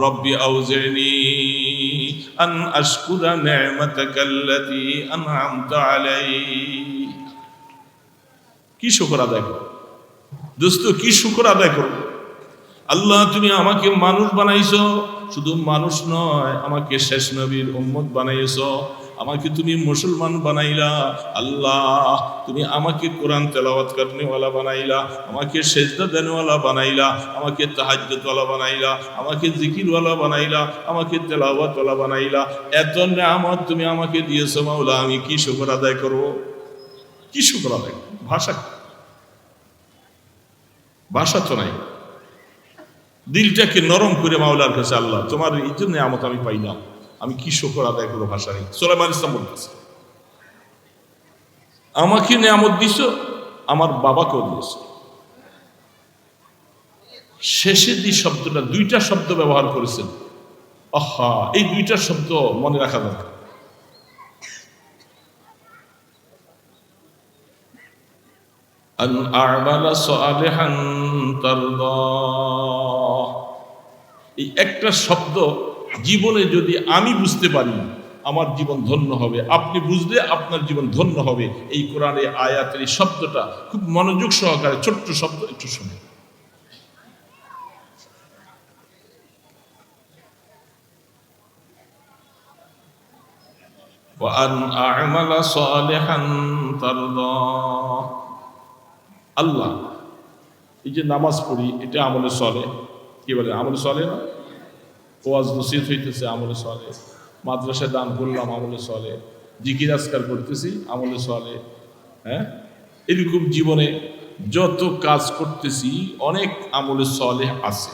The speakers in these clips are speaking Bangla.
রব্বি আউজি'নি আন আশকুরা নি'মাতাকাল্লাতী আন'আমতা আলাইহি। কি শুকর আদায় করো দোস্ত, কি শুকর আদায় করো। আল্লাহ তুমি আমাকে মানুষ বানাইছো, শুধু মানুষ নয় আমাকে শেষ নবীর উম্মত বানাইছো, আমাকে তুমি মুসলমান বানাইলা। আল্লাহ তুমি আমাকে কোরআন তেলাওয়াত করনেওয়ালা বানাইলা, আমাকে সেজদা দেনওয়ালা বানাইলা, আমাকে তাহাজ্জুদওয়ালা বানাইলা, আমাকে জিকিরওয়ালা বানাইলা, আমাকে তেলাওয়াতওয়ালা বানাইলা। এত নিয়ামত তুমি আমাকে দিয়েছো মাওলা, আমি কি শুকর আদায় করব? কি শুকর আদায় করব? ভাষা তো নাই। দিলটাকে নরম করে মাওলার কাছে, আল্লাহ তোমার এই জন্য নিয়ামত আমি পাইলাম, আমি কি শুকর আদায় করবো? ভাষা নেই। সুলাইমান ইসলাম বলতেছে আমাকে নিয়ামত দিছো, আমার বাবাকেও দিয়েছো। শেষে যে শব্দটা, দুইটা শব্দ ব্যবহার করেছেন, আহা, এই দুইটা শব্দ মনে রাখা দরকার। আন আ'মালা সালিহান তারদাহ, এই একটা শব্দ জীবনে যদি আমি বুঝতে পারি আমার জীবন ধন্য হবে, আপনি বুঝলে আপনার জীবন ধন্য হবে। এই কোরআনে আয়াতের এই শব্দটা খুব মনোযোগ সহকারে, ছোট্ট শব্দ, একটু শুনে। ওয়া আন আ'মালা সালিহান তারদাহ। আল্লাহ এই যে নামাজ পড়ি, এটা আমলে চলে, কি বলে আমলে চলে না? ওয়াজ নসিহত হইতেছে আমলে চলে, মাদ্রাসায় দান করলাম আমলে চলে, জিকির আজকার করতেছি আমলে চলে। হ্যাঁ, এরকম জীবনে যত কাজ করতেছি অনেক আমলে চলে আছে,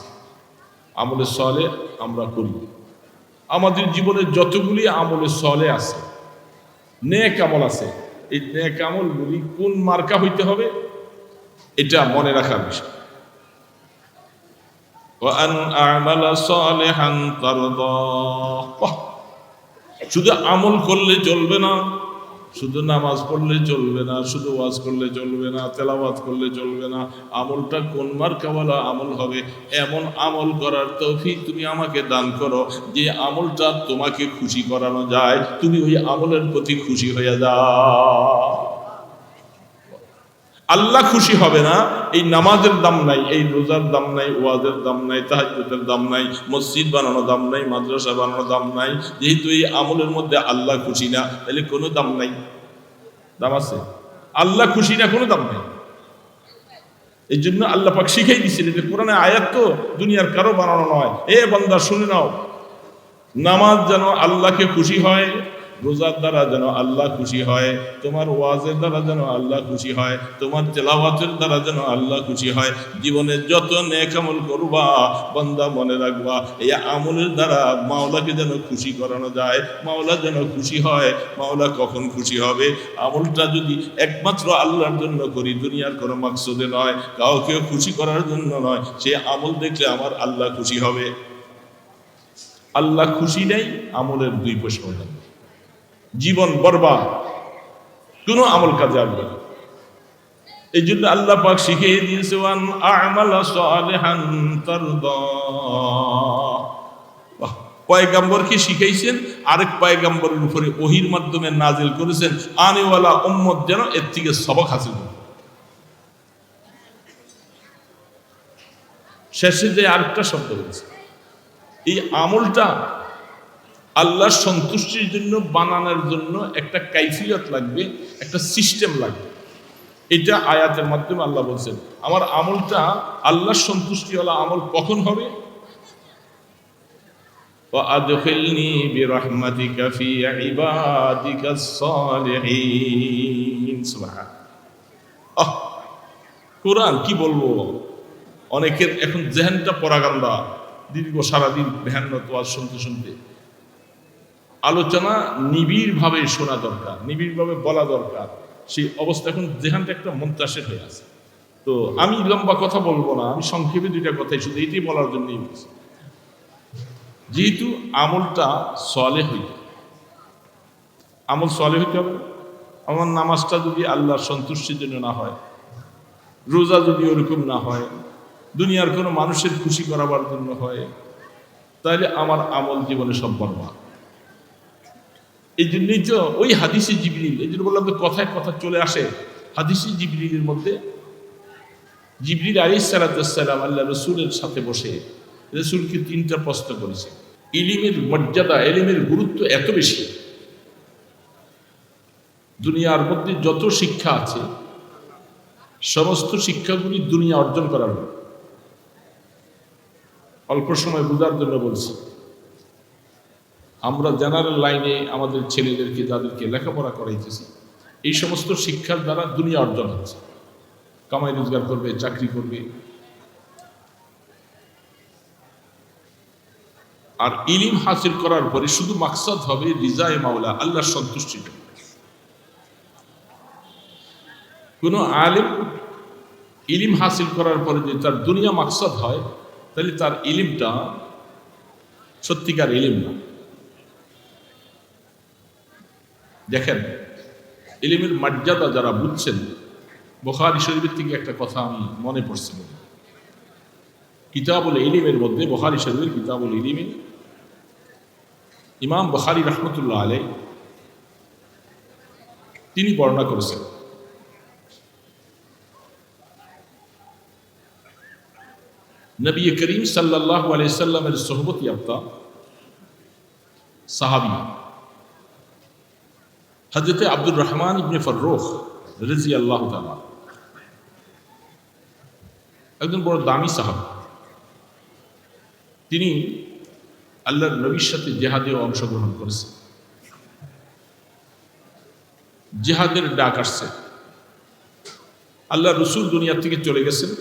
আমলে চলে আমরা করি। আমাদের জীবনে যতগুলি আমলে চলে আছে, নেক আমল আছে, এই নেক আমলগুলি কোন মার্কা হইতে হবে এটা মনে রাখার বিষয়। وأن أعمل صالحا ترضاه। শুধু আমল করলে চলবে না, শুধু নামাজ পড়লে চলবে না, শুধু ওয়াজ করলে চলবে না, তেলাওয়াত করলে চলবে না। আমলটা কোন মার্কাওয়ালা আমল হবে, এমন আমল করার তৌফিক তুমি আমাকে দান করো যে আমলটা তোমাকে খুশি করানো যায়, তুমি ওই আমলের প্রতি খুশি হয়ে যাও। আল্লাহ খুশি হবে না, এই নামাজের দাম নাই, এই রোজার দাম নাই, ওয়াজের দাম নাই, তাহাজ্জুদের দাম নাই, মসজিদ বানানো দাম নাই, মাদ্রাসা বানানো দাম নাই। যেহেতু এই আমলের মধ্যে আল্লাহ খুশি না, তাহলে কোনো দাম নাই। দাম আছে? আল্লাহ খুশি না, কোনো দাম নাই। এই জন্য আল্লাহ পাক শিখাই দিচ্ছেন, যে কোরআনে আয়াত তো দুনিয়ার কারো বানানো নয়। এ বান্দা শুনে নাও, নামাজ যেন আল্লাহকে খুশি হয়, রোজার দ্বারা যেন আল্লাহ খুশি হয়, তোমার ওয়াজের দ্বারা যেন আল্লাহ খুশি হয়, তোমার তেলাওয়াতের দ্বারা যেন আল্লাহ খুশি হয়। জীবনে যত নেক আমল করবা বান্দা মনে রাখবা, এই আমলের দ্বারা মাওলাকে যেন খুশি করানো যায়, মাওলা যেন খুশি হয়। মাওলা কখন খুশি হবে? আমলটা যদি একমাত্র আল্লাহর জন্য করি, দুনিয়ার কোনো মাকসুদে নয়, কাউকে খুশি করার জন্য নয়, সে আমল দেখলে আমার আল্লাহ খুশি হবে। আল্লাহ খুশি নেই, আমলের দুই পয়সা হবে, জীবন বরবাদ, কোন আমল কাজে আসবে না। এই জন্য আল্লাহ পাক শিখিয়ে দিয়েছে, ওয়ান আ'মালা সালিহান তারদাহ। পয়গম্বরকে শিখাইছেন, আরেক পয়গম্বরের উপরে ওহীর মাধ্যমে নাজিল করেছেন, আনেওয়ালা উম্মত যেন এর থেকে সবক হাসিল করে। শেষে যে আরেকটা শব্দ বলছে, এই আমলটা আল্লাহর সন্তুষ্টির জন্য বানানোর জন্য একটা কাইফিয়ত লাগবে, একটা সিস্টেম লাগবে। এটা আয়াতের মাধ্যমে আল্লাহ বলছেন, আমার আমলটা আল্লাহর সন্তুষ্টিওয়ালা আমল কখন হবে? ওয়াদখিলনি বিরহমাতিকা ফি ইবাদিকাস সালিহিন। সুবহানাল্লাহ। কোরআন কি বলবো, অনেকের এখন জেহেনটা পরাগান্দা, দীর্ঘ সারাদিন মেহনত ওয়াজ শুনতে শুনতে। আলোচনা নিবিড়ভাবে শোনা দরকার, নিবিড়ভাবে বলা দরকার। সেই অবস্থা এখন জেহানটা একটা মুনতাশির হয়ে আছে। তো আমি লম্বা কথা বলবো না, আমি সংক্ষেপে দুইটা কথাই শুধু এইটাই বলার জন্যই বলছি। যেহেতু আমলটা সলেহ হইতে, আমল সলেহ হইতে হবে। আমার নামাজটা যদি আল্লাহর সন্তুষ্টির জন্য না হয়, রোজা যদি ওরকম না হয়, দুনিয়ার কোনো মানুষের খুশি করাবার জন্য হয়, তাহলে আমার আমল জীবনে সব বরবাদ। এই জন্যই তো ওই হাদিসে জিবরিল, এই জন্য বললাম যে কথায় কথা চলে আসে। হাদিসে জিবরিলের মধ্যে জিবরিল আলাইহিস সালাম আল্লাহ রসুলের সাথে বসে রসুলকে 3টা প্রশ্ন করেছে। ইলিমের মর্যাদা, ইলিমের গুরুত্ব এত বেশি, দুনিয়ার মধ্যে যত শিক্ষা আছে সমস্ত শিক্ষাগুলি দুনিয়া অর্জন করার জন্য। অল্প সময় বোঝার জন্য বলছি, আমরা জেনারেল লাইনে আমাদের ছেলেদেরকে যাদেরকে লেখাপড়া করাইতেছি, এই সমস্ত শিক্ষার দ্বারা দুনিয়া অর্জন হচ্ছে, কামাই রোজগার করবে, চাকরি করবে। আর ইলিম হাসিল করার পরে শুধু মাকসাদ হবে রিজায়ে মাওলা, আল্লাহর সন্তুষ্টি। কোনো আলেম ইলিম হাসিল করার পরে যদি তার দুনিয়া মাকসাদ হয়, তাহলে তার ইলিমটা সত্যিকার ইলিম না। দেখেন, ইলিমের মর্যাদা যারা বুঝছেন, বুখারী শরীফের থেকে একটা কথা আমি মনে পড়ছে, কিতাবুল ইলিমের মধ্যে, বুখারী শরীফের কিতাবুল ইলিমে ইমাম বুখারী রাহমাতুল্লাহ আলাইহি তিনি বর্ণনা করেছেন, নবী করিম সাল্লাল্লাহু আলাইহি সাল্লামের সোহবত ইয়াফতা সাহাবী হযরত আব্দুর রহমান ইবনে ফাররুখ রাদিয়াল্লাহু তাআলা, একজন বড় দামি সাহাবী। তিনি আল্লাহর নবীর সাথে জিহাদেও অংশগ্রহণ করেছেন। জিহাদের ডাক আসছে, আল্লাহ রসুল দুনিয়া থেকে চলে গেছেন।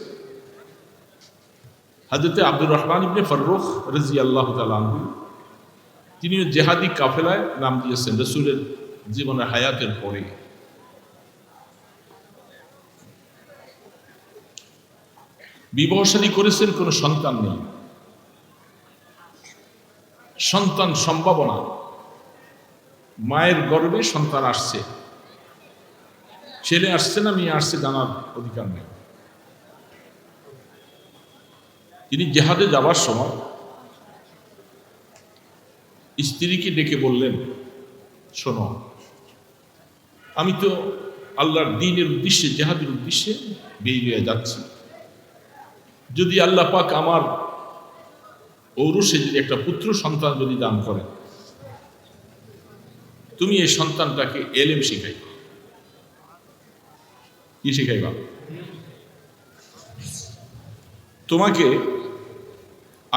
হযরত আব্দুর রহমান ইবনে ফাররুখ রাদিয়াল্লাহু তাআলা আনহু তিনিও জিহাদি কাফেলায় নাম দিয়েছেন রসুলের জীবনের হায়াতের পরে। বিবাহশাদী করেছেন, কোনো সন্তান নেই, সন্তান সম্ভাবনা, মায়ের গর্ভে সন্তান আসছে, ছেলে আসছে না মেয়ে আসছে জানার অধিকার নেই। তিনি জিহাদে যাওয়ার সময় স্ত্রীকে ডেকে বললেন, শোনো, আমি তো আল্লাহর দ্বীনের উদ্দেশ্যে, জিহাদের উদ্দেশ্যে বেরিয়ে যাচ্ছি, যদি আল্লাহ পাক আমার ঔরসে যদি একটা পুত্র সন্তান যদি দান করেন, তুমি এই সন্তানটাকে এলেম শিখাই। কি শিখাইবা? তোমাকে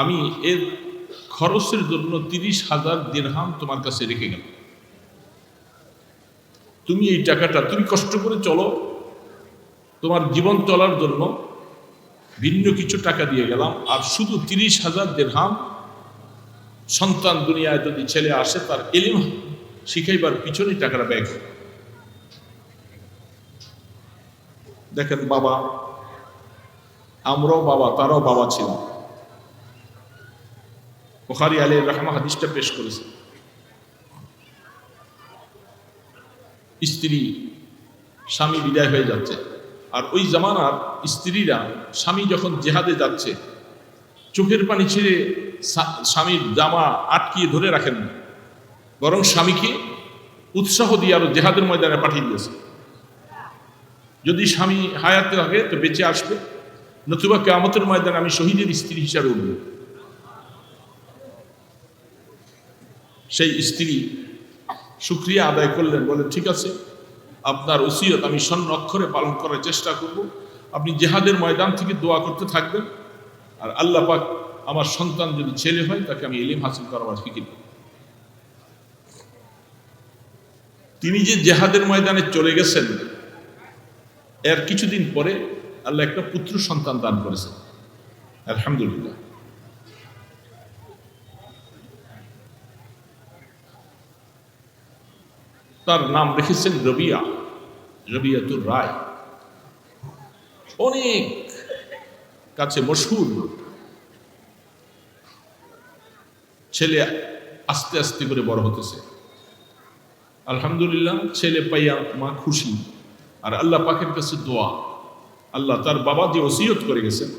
আমি এর খরচের জন্য 30,000 দিরহাম তোমার কাছে রেখে গেলাম, তুমি এই টাকাটা, তুমি কষ্ট করে চলো, তোমার জীবন চলার জন্য ভিন্ন কিছু টাকা দিয়ে গেলাম, আর শুধু 30,000 দিরহাম সন্তান দুনিয়ায় যদি ছেলে আসে তার ইলম শিখাইবার পিছনে টাকাটা ব্যয় করে। দেখেন বাবা, আমরাও বাবা, তারাও বাবা ছিল। বুখারী আলাইহি রাহমাহ হাদিসটা পেশ করেছে, স্ত্রী স্বামী বিদায় হয়ে যাচ্ছে, আর ওই জামানার স্ত্রীরা স্বামী যখন জিহাদে যাচ্ছে চোখের পানি ছেড়ে স্বামীর জামা আটকিয়ে ধরে রাখেন না, বরং স্বামীকে উৎসাহ দিয়ে আরো জিহাদের ময়দানে পাঠিয়ে দিয়েছে। যদি স্বামী হায়াতে থাকে তো বেঁচে আসবে, নতুবা কিয়ামতের ময়দানে আমি শহীদের স্ত্রী হিসাবে উঠব। সেই স্ত্রী শুকরিয়া আদায় করলেন, বলেন ঠিক আছে, আপনার ওসিয়ত আমি স্বর্ণ অক্ষরে পালন করার চেষ্টা করব, আপনি জিহাদের ময়দান থেকে দোয়া করতে থাকবেন, আর আল্লাহ পাক আমার সন্তান যদি ছেলে হয় তাকে আমি ইলম হাসিল করার ফিকির করব। তিনি যে জিহাদের ময়দানে চলে গেছেন, এর কিছুদিন পরে আল্লাহ একটা পুত্র সন্তান দান করেছেন, আলহামদুলিল্লাহ। তার নাম রেখেছেন রবিয়া, রবিয়াতুর রায়, অনেক কাছে মশহুর। ছেলে আস্তে আস্তে করে বড় হতেছে, আলহামদুলিল্লাহ। ছেলে পাইয়া মা খুশি, আর আল্লাহ পাকের কাছে দোয়া, আল্লাহ তার বাবা যে ওসিয়ত করে গেছেন,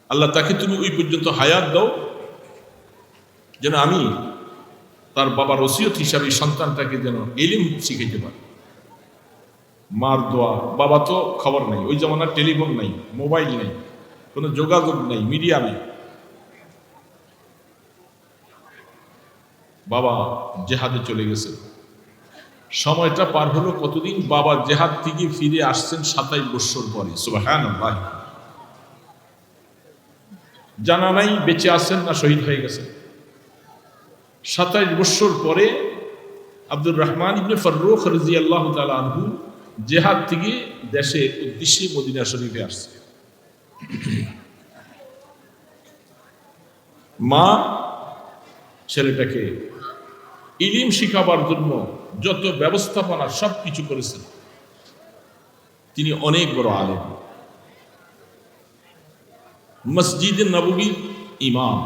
আল্লাহ তাকে তুমি ওই পর্যন্ত হায়াত দাও, যেন আমি তার বাবার ওসিয়ত হিসাবে সন্তানটাকে যেন ইলম শিখাইতে পারি। মার দোয়া, বাবা তো খবর নেই, ওই জমানার টেলিফোন নেই, মোবাইল নেই, কোনো যোগাযোগ নেই, মিডিয়া নেই। বাবা জেহাদে চলে গেছে, সময়টা পার হলো কতদিন, বাবা জেহাদ থেকে ফিরে আসছেন 27 বছর পরে। সুবহানাল্লাহ। জানা নাই বেঁচে আছেন না শহীদ হয়ে গেছেন। 27 বছর পরে আব্দুর রহমান ইবনে ফাররুখ রাদিয়াল্লাহু তাআলা আনহু জেহাদ থেকে দেশের উদ্দেশ্যে মদিনা শরীফে আসছে। মা ছেলেটাকে ইলম শিখাবার জন্য যত ব্যবস্থাপনা সব কিছু করেছেন। তিনি অনেক বড় আলেম, মসজিদে নববীর ইমাম।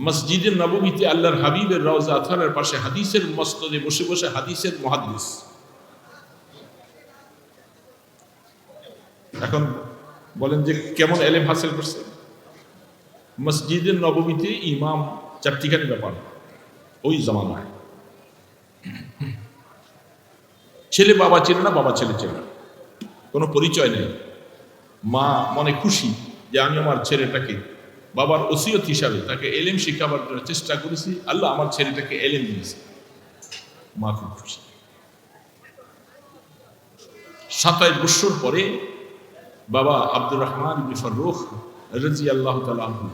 মসজিদে নববীতে আল্লাহর হাবিবের রওজা আতহারের পাশে হাদিসের মসনদে বসে বসে হাদিসের মুহাদ্দিস। এখন বলেন যে কেমন এলেম হাসিল করছে। মসজিদে নববীতে ইমাম, চারটিখানি ব্যাপার ওই জামানায়। ছেলে বাবা চেনে না, বাবা ছেলে চেনে না, কোনো পরিচয় নেই। মা মনে খুশি যে আমি আমার ছেলেটাকে বাবার ওসিয়ত হিসাবে তাকে এলেম শিখাবার জন্য চেষ্টা করেছি, আল্লাহ আমার ছেলেটাকে এলেম দিয়েছে। মা খুব খুশি। 27 বছর পরে বাবা আব্দুর রহমান ইবনে ফাররুখ রাদিয়াল্লাহু তাআলা আনহু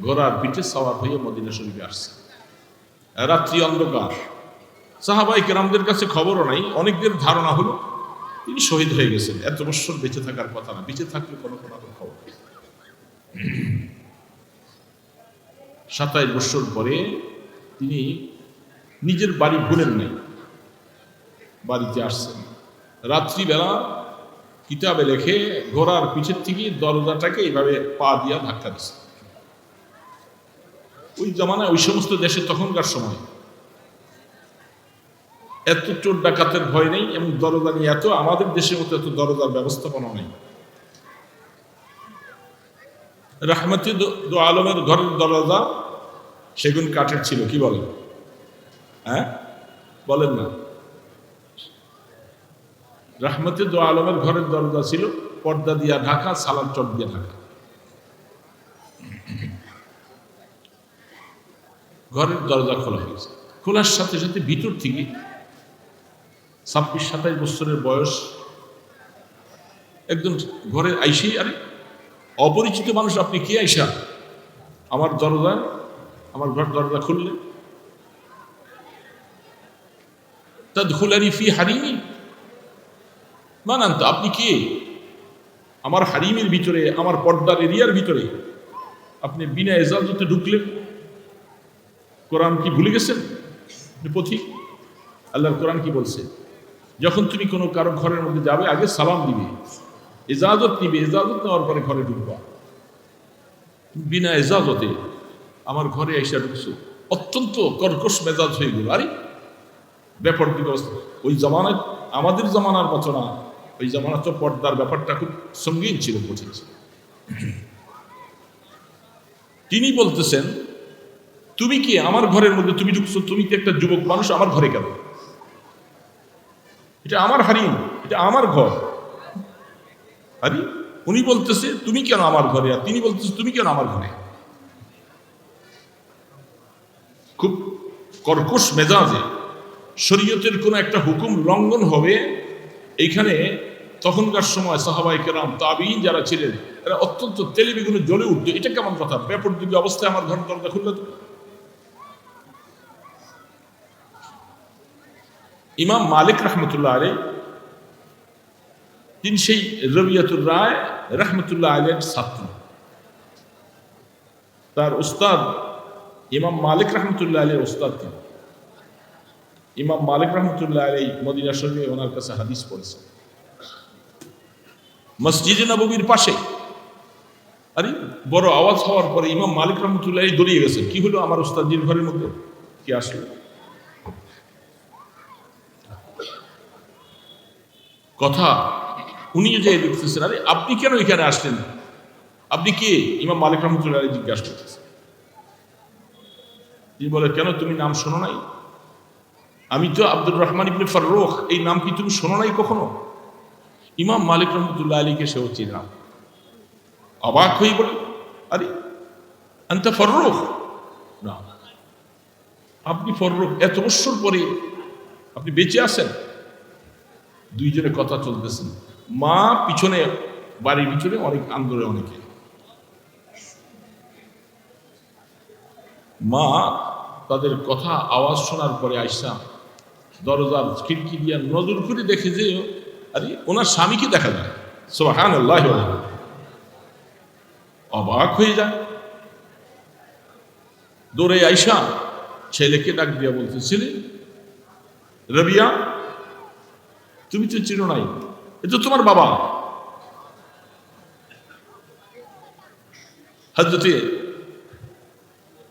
ঘোড়ার পিঠে সওয়ার হয়ে মদিনা শরীফে আসছে। রাত্রি অন্ধকার, সাহাবায়ে কেরামদের কাছে খবরও নাই। অনেকদের ধারণা হলো তিনি শহীদ হয়ে গেছেন, এত বছর বেঁচে থাকার কথা না, বেঁচে থাকলে কোনো খবর। 27 বছর পরে তিনি নিজের বাড়ি ভুলেন নাই, বাড়িতে আসছেন। রাত্রিবেলা কিতাবে লেখে ঘোড়ার পিছের থেকে দরজাটাকে এইভাবে পা দিয়া ধাক্কা দিচ্ছে। ওই জামানায় ওই সমস্ত দেশে তখনকার সময় এত চোর ডাকাতের ভয় নেই, এবং দরজা নিয়ে এত আমাদের দেশের মতো এত দরজার ব্যবস্থাপনা নেই। রাহমাতে দো আলমের ঘরের দরজা সেগুন কাঠের ছিল, কি বলেন? হ্যাঁ বলেন না। রাহমাতে দো আলমের ঘরের দরজা ছিল পর্দা দিয়া ঢাকা, সালাম চক দিয়ে ঢাকা। ঘরের দরজা খোলা হয়েছে। খোলার সাথে সাথে ভিতর থেকে 26-27 বছরের বয়স একজন ঘরে আইসেই, আরে অপরিচিত মানুষ, আপনি কে আইসা আমার দরজা, আমার ঘর দরজা খুললেন? তাদখুলানি ফি হারিমি মান আনতা, আপনি কে? আমার হারিমের ভিতরে, আমার পর্দার এরিয়ার ভিতরে আপনি বিনা ইজাজতে ঢুকলেন। কোরআন কি ভুলে গেছেন? পথিক, আল্লাহর কোরআন কি বলছে? যখন তুমি কোনো কারো ঘরের মধ্যে যাবে আগে সালাম দিবে, ইজাজত নিবে, ইজাজত নেওয়ার পরে ঘরে ঢুকবা। বিনা ইজাজতে আমার ঘরে এসে ঢুকছো, অত্যন্ত কর্কশ মেজাজ হয়ে গেল। আরে ব্যাপার কি অবস্থা! ওই জামানায়, আমাদের জামানার মতো না, ওই জামানা তো পর্দার ব্যাপারটা খুব সঙ্গীন ছিল, কঠিন ছিল। তিনি বলতেছেন, তুমি কি আমার ঘরের মধ্যে তুমি ঢুকছো? তুমি কি একটা যুবক মানুষ, আমার ঘরে কেন? এটা আমার হারিম, এটা আমার ঘর। আরে উনি বলতেছে তুমি কেন আমার ঘরে, আর তিনি বলতেছে তুমি কেন আমার ঘরে। খুব কর্কশ মেজাজে শরীয়তের কোন একটা হুকুম লঙ্ঘন হবে, এইখানে তখনকার সময় সাহাবায়ে কেরাম, তাবিঈন যারা ছিলেন, এরা অত্যন্ত তেলে বেগুনে জ্বলে উঠতো। এটা কেমন কথা? ব্যাপারদিকে অবস্থায় আমার ঘর দরজা খুললো। ইমাম মালিক রহমতুল্লাহ আলাইহি, তিনি সেই রবিয়াতুর রায় রহমতুল্লাহ আলাইহির ছাত্র। তার উস্তাদ ইমাম মালিক রহমতুল্লাহ আলাইহির উস্তাদ তিনি। ইমাম মালিক রহমতুল্লাহ আলাইহি মদিনা শরীফে ওনার কাছে হাদিস পড়েছেন, মসজিদে নববীর পাশে। আরে বড় আওয়াজ হওয়ার পরে ইমাম মালিক রহমতুল্লাহ আলাইহি দৌড়িয়ে গেছেন। কি হলো? আমার উস্তাদের ঘরের মধ্যে কি আসলো? কথা উনি যে দেখতেছেন, আরে আপনি কেন এখানে আসলেন? আপনি কে? ইমাম মালিক রহমতুল্লাহ আলাইহি জিজ্ঞাসা করতেছে। তিনি বলে, কেন তুমি নাম শোনো নাই? আমি তো আব্দুর রহমান ইবনে ফাররুখ, এই নাম কি তুমি শোনো নাই কখনো? ইমাম মালিক রহমতুল্লাহ আলাইহিকে সেও চিনলাম। অবাক হয়ে বলে, আরে আনতা ফাররুখ? না, আপনি ফাররুখ, এত বছর পরে আপনি বেঁচে আছেন? দুইজনে কথা চলতেছেন, মা পিছনে, বাড়ির পিছনে অনেক আন্দোলনে, অনেকে মা তাদের কথা আওয়াজ শোনার পরে আইসা দরজার খিড়কি দিয়া নজর করে দেখে যে আরে ওনার স্বামীকে দেখা যায়। সুবহানাল্লাহ, অবাক হয়ে যায়। দৌড়ে আইসা ছেলেকে ডাক দিয়া বলছে, ছেলে রবিয়া, তুমি তো চিনো নাই, এ তো তোমার বাবা। হযরতে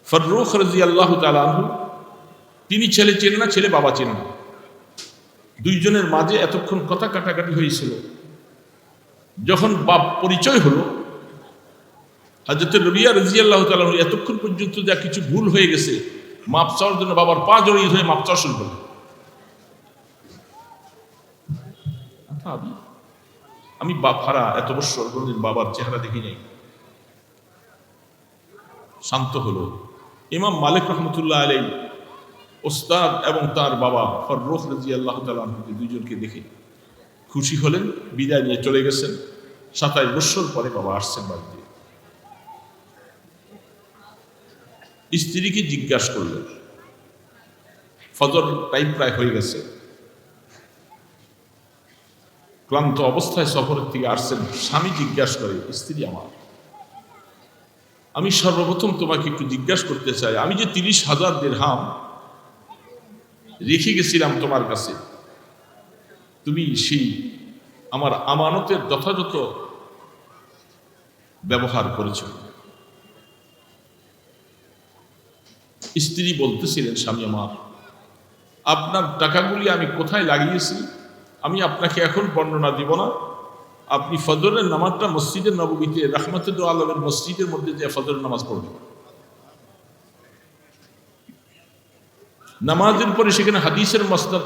ফাররুখ রাদিয়াল্লাহু তাআলা আনহু, তিনি ছেলে চেনে না, ছেলে বাবা চেনে না। দুইজনের মাঝে এতক্ষণ কথা কাটাকাটি হয়েছিল। যখন বাপ পরিচয় হলো, হযরতে রবিয়া রাদিয়াল্লাহু তাআলা আনহু এতক্ষণ পর্যন্ত যা কিছু ভুল হয়ে গেছে, মাপ চাওয়ার জন্য বাবার পা জড়িয়ে ধরে মাপ চাওয়া শুরু করলেন। আমি বাপ হারা এত বছর কোনদিন বাবার চেহারা দেখি নাই। শান্ত হলো। ইমাম মালিক রহমতুল্লাহ আলাইহি ওস্তাদ এবং তার বাবা ফাররুখ রাদিয়াল্লাহু তাআলা আনহু দুইজনকে দেখে খুশি হলেন, বিদায় নিয়ে চলে গেছেন। 27 বছর পরে বাবা আসছেন বাড়িতে। স্ত্রীকে জিজ্ঞাসা করলেন, ফজর টাইম প্রায় হয়ে গেছে, ক্লান্ত অবস্থায় সফরের থেকে আসছেন। স্বামী জিজ্ঞাসা করে, স্ত্রী আমার, আমি সর্বপ্রথম তোমাকে একটু জিজ্ঞাসা করতে চাই, আমি যে 30,000 দিরহাম রেখে গেছিলাম তোমার কাছে, তুমি সেই আমার আমানতের যথাযথ ব্যবহার করেছ? স্ত্রী বলতেছিলেন, স্বামী আমার, আপনার টাকাগুলি আমি কোথায় লাগিয়েছি আমি আপনাকে এখন বর্ণনা দিব না। আপনি ফজরের নামাজটা মসজিদের নববীতে রাহমাতুল আলমের মসজিদের মধ্যে যে ফজরের নামাজ পড়বেন, নামাজের পরে সেখানে হাদিসের মাসনাদ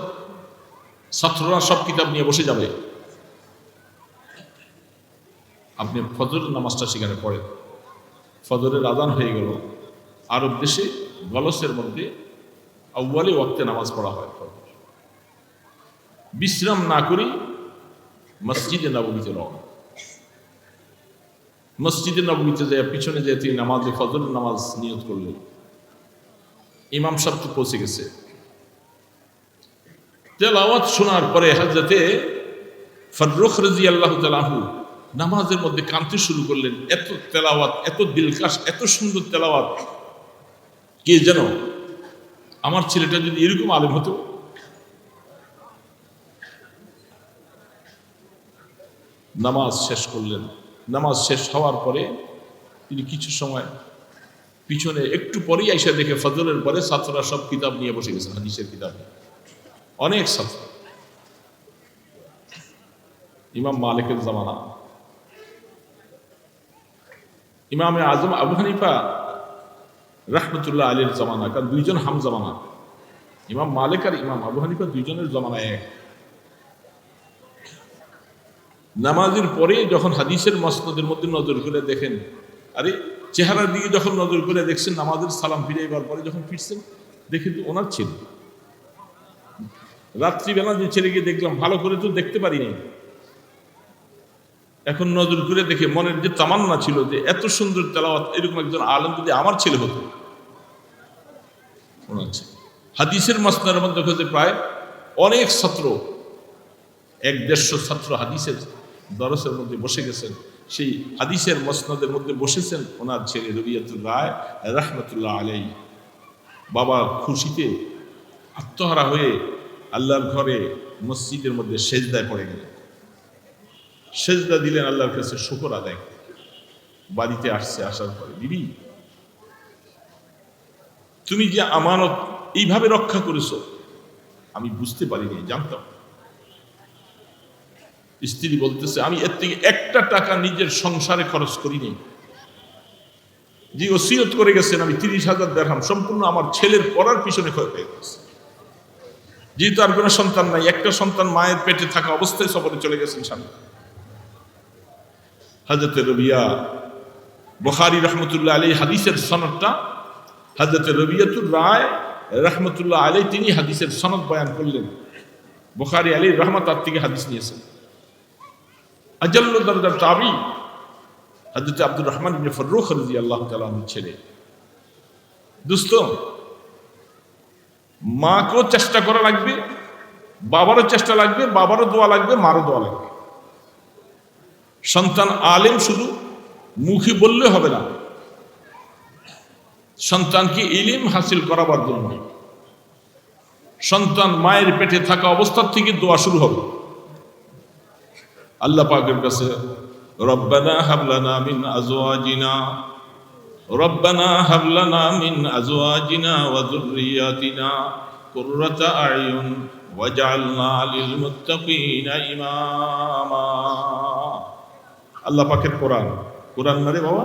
ছাত্ররা সব কিতাব নিয়ে বসে যাবে, আপনি ফজরের নামাজটা সেখানে পড়েন। ফজরের আযান হয়ে গেল। আরব দেশে গলসের মধ্যে আউয়ালে ওয়াক্তে নামাজ পড়া হয়। বিশ্রাম না করি মসজিদে নববীতে রওনা। মসজিদে নববীতে যায়, পিছনে যেয়ে তিনি নামাজে ফজরের নামাজ নিয়ত করলেন। ইমাম সাহেব তো পৌঁছে গেছে। তেলাওয়াত শোনার পরে হযরতে ফাররুখ রাদিয়াল্লাহু তাআলা আনহু নামাজের মধ্যে কাঁদতে শুরু করলেন। এত তেলাওয়াত, এত দিলকাশ, এত সুন্দর তেলাওয়াত, কে যেন আমার ছেলেটা যদি এরকম আলেম হতো। নামাজ শেষ করলেন। নামাজ শেষ হওয়ার পরে তিনি কিছু সময় পিছনে, একটু পরেই আইসা দেখে ফজরের পরে ছাত্ররা সব কিতাব নিয়ে বসে গেছে, হাদিসের কিতাব, অনেক ছাত্র। ইমাম মালিকের জামানা, ইমামে আজম আবু হানিফা রাহমাতুল্লাহ আলাইহির জামানা, কারণ দুইজন হাম জামানা, ইমাম মালিক আর ইমাম আবু হানিফা দুইজনের জামানা এক। নামাজের পরে যখন হাদিসের মাসনাদের মধ্যে নজর করে দেখেন, আরে চেহারার দিকে যখন নজর করে দেখছেন, নামাজের সালাম ফিরাইবার পরে যখন ফিরছেন, দেখেন তো ওনার ছেলে। রাত্রিবেলা যে ছেলেকে দেখলাম, ভালো করে তো দেখতে পারিনি, এখন নজর করে দেখে মনের যে তামান্না ছিল যে এত সুন্দর তেলাওয়াত, এরকম একজন আলেম যদি আমার ছেলে হতো, ওনার ছেলে। হাদিসের মাসনাদের মধ্যে হতে প্রায় অনেক ছাত্র, 150 ছাত্র হাদিসের দরসের মধ্যে বসে গেছেন। সেই হাদিসের মসনদের মধ্যে বসেছেন ওনার ছেলে রবিয়াতুল রায় রাহমাতুল্লাহ আলাইহি। বাবা খুশিতে আত্মহারা হয়ে আল্লাহর ঘরে মসজিদের মধ্যে সেজদায় পড়ে গেলেন। সেজদা দিলেন আল্লাহর কাছে শুকর আদায়। বাড়িতে আসার পরে, বিবি তুমি যে আমানত এইভাবে রক্ষা করেছো আমি বুঝতে পারিনি, জানতাম। স্ত্রী বলতেছে, আমি এর থেকে একটা টাকা নিজের সংসারে খরচ করিনি, যে ওসিয়ত করে গেছেন আমি 30,000 দিরহাম সম্পূর্ণ আমার ছেলের পড়ার পিছনে খরচ হয়ে গেছে। যেহেতু আর কোনো সন্তান নাই, একটা সন্তান মায়ের পেটে থাকা অবস্থায় সফরে চলে গেছেন স্বামী। হযরত রবিয়া বুখারী রাহমাতুল্লাহ আলাইহি হাদিসের সনদটা, হযরত রবিয়াতুর রায় রাহমাতুল্লাহ আলাইহি তিনি হাদিসের সনদ বয়ান করলেন। বুখারী আলাইহি রাহমাত তার থেকে হাদিস নিয়েছেন। আজাল্লু দরজার তাবি হযরত আব্দুর রহমান ইবনে ফাররুখ রাদিয়াল্লাহু তাআলা আনহু ছেলে। দোস্ত, মাকেও চেষ্টা করা লাগবে, বাবারও চেষ্টা লাগবে, বাবারও দোয়া লাগবে, মারও দোয়া লাগবে। সন্তান আলেম শুধু মুখে বললে হবে না, সন্তানকে ইলম হাসিল করাবার জন্য সন্তান মায়ের পেটে থাকা অবস্থা থেকে দোয়া শুরু হবে। আল্লাহ পাকের কাছে রব্বানা হাবলানা মিন আজওয়াজিনা রব্বানা হাবলানা মিন আজওয়াজিনা ওয়া যুররিয়াতিনা কুররাতা আয়ুন ওয়াজআলনা লিল মুত্তাকিনা ইমামা। আল্লাহ পাকের কোরআন, কোরআন না রে বাবা,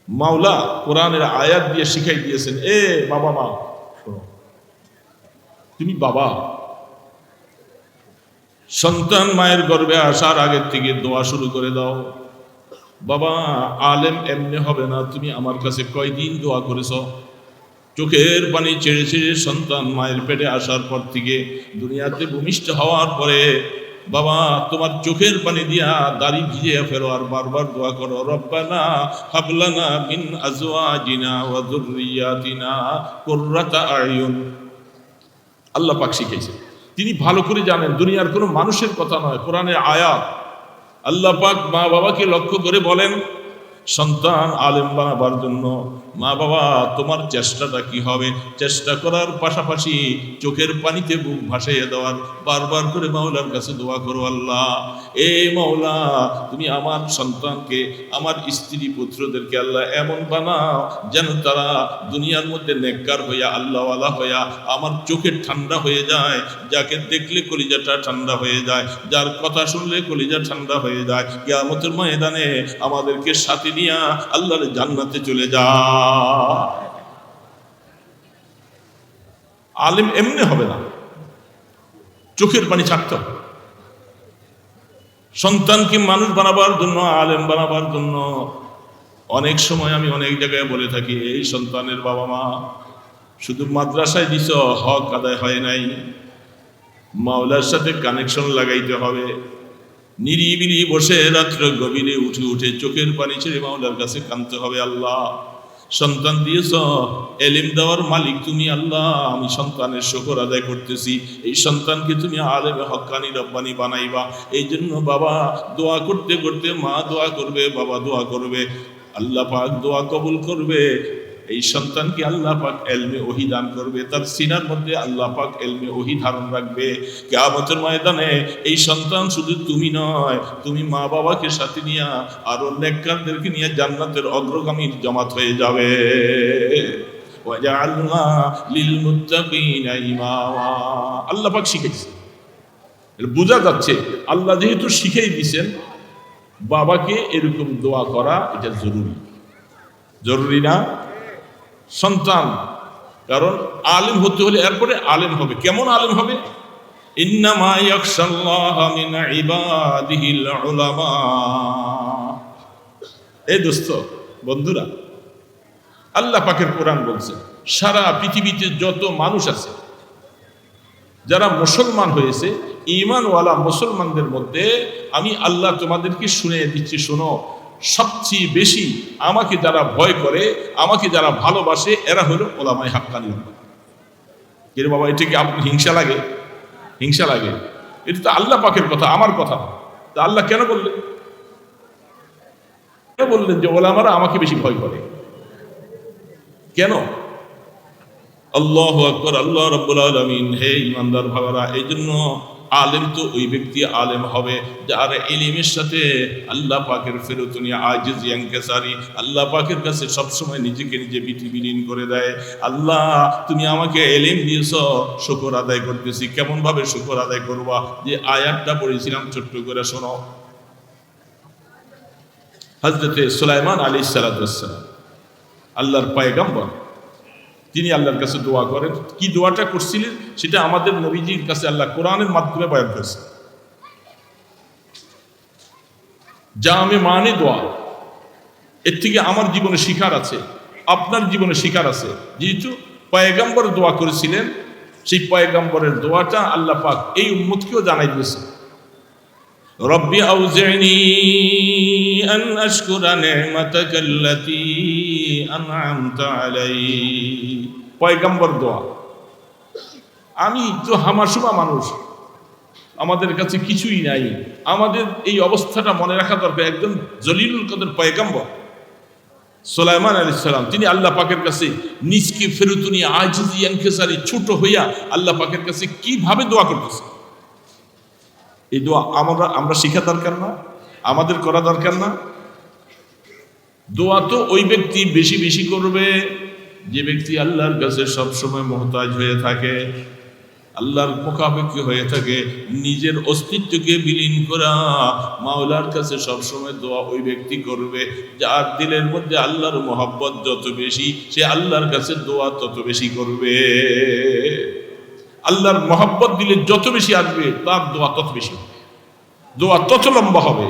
মাওলা কোরআনের আয়াত দিয়ে শিখাই দিয়েছেন, এ বাবা মা শোনো, তুমি বাবা, সন্তান মায়ের গর্ভে আসার আগের থেকে দোয়া শুরু করে দাও। বাবা আলেম এমনি হবে না, তুমি আমার কাছে কয়দিন দোয়া করেছ? চোখের পানি ছেড়ে ছেড়ে সন্তান মায়ের পেটে আসার পর থেকে দুনিয়াতে ভূমিষ্ঠ হওয়ার পরে বাবা তোমার চোখের পানি দিয়া দাড়ি ভিজিয়ে ফেলো আর বারবার দোয়া করো, রব্বানা হাবলানা মিন আজওয়াজিনা ওয়া যুররিয়াতিনা কুররাতা আয়ুন। আল্লাহ পাক শিখাইছে, তিনি ভালো করে জানেন, দুনিয়ার কোনো মানুষের কথা নয়, কোরআনের আয়াত। আল্লাহ পাক মা বাবাকে লক্ষ্য করে বলেন, সন্তান আলেম বানাবার জন্য মা বাবা তোমার চেষ্টাটা কি হবে? চেষ্টা করার পাশাপাশি চোখের পানিতে বুক ভাসাইয়া দেওয়ার, বারবার করে মাওলার কাছে দোয়া করো, আল্লাহ এ মাওলা তুমি আমার সন্তানকে, আমার স্ত্রী পুত্রদেরকে আল্লাহ এমন বানাও যেন তারা দুনিয়ার মধ্যে নেককার হইয়া আল্লাহওয়ালা হইয়া আমার চোখের ঠান্ডা হয়ে যায়, যাকে দেখলে কলিজাটা ঠান্ডা হয়ে যায়, যার কথা শুনলে কলিজা ঠান্ডা হয়ে যায়, কিয়ামতের ময়দানে আমাদেরকে সাথে নিয়া আল্লাহর জান্নাতে চলে যায়। আলেম এমনি হবে না, চোখের পানি ছাড়তে হবে। সন্তানকে মানুষ বানাবার জন্য, আলেম বানাবার জন্য অনেক সময় আমি অনেক জায়গায় বলে থাকি, এই সন্তানের বাবা মা শুধু মাদ্রাসায় দিছ, হক আদায় হয় নাই, মাওলার সাথে কানেকশন লাগাইতে হবে। নিরিবিলি বসে রাত্র গভীরে উঠে উঠে চোখের পানি ছেড়ে মাওলার কাছে কাঁদতে হবে, আল্লাহ সন্তান দিয়েছ, এলিম দেওয়ার মালিক তুমি আল্লাহ, আমি সন্তানের শুকর আদায় করতেছি, এই সন্তানকে তুমি আলেমে হক্কানি রব্বানি বানাইবা। এই জন্য বাবা দোয়া করতে করতে মা দোয়া করবে, বাবা দোয়া করবে, আল্লাহ পাক দোয়া কবুল করবে। এই সন্তানকে আল্লাহ পাক এলমে ওহী দান করবে, তার সিনার মধ্যে আল্লাহ পাক এলমে ওহী ধারণ রাখবে। কিয়ামতের ময়দানে এই সন্তান শুধু তুমি নয়, তুমি মা বাবাকে সাথে নিয়ে আরো নেককারদেরকে নিয়ে জান্নাতের অগ্রগামীর জামাত হয়ে যাবে। ওয়াজআলনা লিল মুত্তাকিনা ইমামা। আল্লাহ পাক শিখাইছে, বোঝা যাচ্ছে আল্লাহ যেহেতু শিখিয়ে দিয়েছেন, বাবাকে এরকম দোয়া করা এটা জরুরি, জরুরি না? সন্তান কারণ আলেম হতে হলে এরপরে আলেম হবে। কেমন আলেম হবে? ইন্নামা ইয়াখশাল্লাহা মিন ইবাদিহিল উলামা। এই দোস্ত বন্ধুরা, আল্লাহ পাকের কোরআন বলছে সারা পৃথিবীতে যত মানুষ আছে যারা মুসলমান হয়েছে, ঈমানওয়ালা মুসলমানদের মধ্যে আমি আল্লাহ তোমাদেরকে শুনিয়ে দিচ্ছি, শোনো, সবচেয়ে বেশি আমাকে যারা ভয় করে, আমাকে যারা ভালোবাসে, এরা হলো ওলামায়ে হাক্কানি। এর বাবা এটা কি আপনার হিংসা লাগে? হিংসা লাগে? এটা তো আল্লাহ পাকের কথা, আমার কথা। তা আল্লাহ কেন বললেন? কেন বললেন যে ওলামারা আমাকে বেশি ভয় করে? কেন? আল্লাহু আকবার, আল্লাহ রাব্বুল আলামিন। হে ইমানদার ভাইরা, এই জন্য আলেম তো ওই ব্যক্তি আলেম হবে যার ইলমের সাথে আল্লাহ পাকের ফেরতনিয়া আজিজি ইনকিসারি, আল্লাহ পাকের কাছে সবসময় নিজেকে নিজে বিলীন করে দেয়। আল্লাহ তুমি আমাকে ইলম দিয়েছো, শুকর আদায় করতেছি। কেমন ভাবে শুকর আদায় করবা? যে আয়াতটা পড়েছিলাম ছোট্ট করে শোনো। হযরতে সুলাইমান আলাইহিস সালাম আল্লাহর পয়গম্বর, তিনি আল্লাহর কাছে দোয়া করেন। কি দোয়াটা করছিলেন সেটা আমাদের নবীজির কাছে আল্লাহ কোরআনের মাধ্যমে বয়ান করেছে। জামে মানে দোয়া, এর থেকে আমার জীবনে শিখার আছে, আপনার জীবনে শিখার আছে। যেহেতু পয়গম্বর দোয়া করেছিলেন, সেই পয়গম্বরের দোয়াটা আল্লাহ পাক এই উম্মতকেও জানাই দিয়েছে। রব্বি আউজি'নি আন আশকুরা নি'মাতাকাল্লাতী আন'আমতা আলাইহি। পয়গম্বর দোয়া। আমি তো হামাশুমা মানুষ, আমাদের কাছে কিছুই নাই, আমাদের এই অবস্থাটা মনে রাখা দরকার। একজন জলিলুল কদর পয়গম্বর সুলাইমান আলাইহিস সালাম, তিনি আল্লাহ পাকের কাছে নিজকে ফেরতুনি আজিজি ইনকিসারি ছোট হইয়া আল্লাহ পাকের কাছে কিভাবে দোয়া করতেছে। এই দোয়া আমরা শিখা দরকার না? আমাদের করা দরকার না? দোয়া তো ওই ব্যক্তি বেশি বেশি করবে যে ব্যক্তি আল্লাহর কাছে সবসময় মুহতাজ হয়ে থাকে, আল্লাহর মুখাপেক্ষী হয়ে থাকে। নিজের অস্তিত্বকে বিলীন করা মাওলার কাছে সবসময় দোয়া ওই ব্যক্তি করবে যার দিলের মধ্যে আল্লাহর মহব্বত যত বেশি, সে আল্লাহর কাছে দোয়া তত বেশি করবে। আল্লাহর মহব্বত দিলে যত বেশি আসবে তার দোয়া তত বেশি হবে, দোয়া তত লম্বা হবে।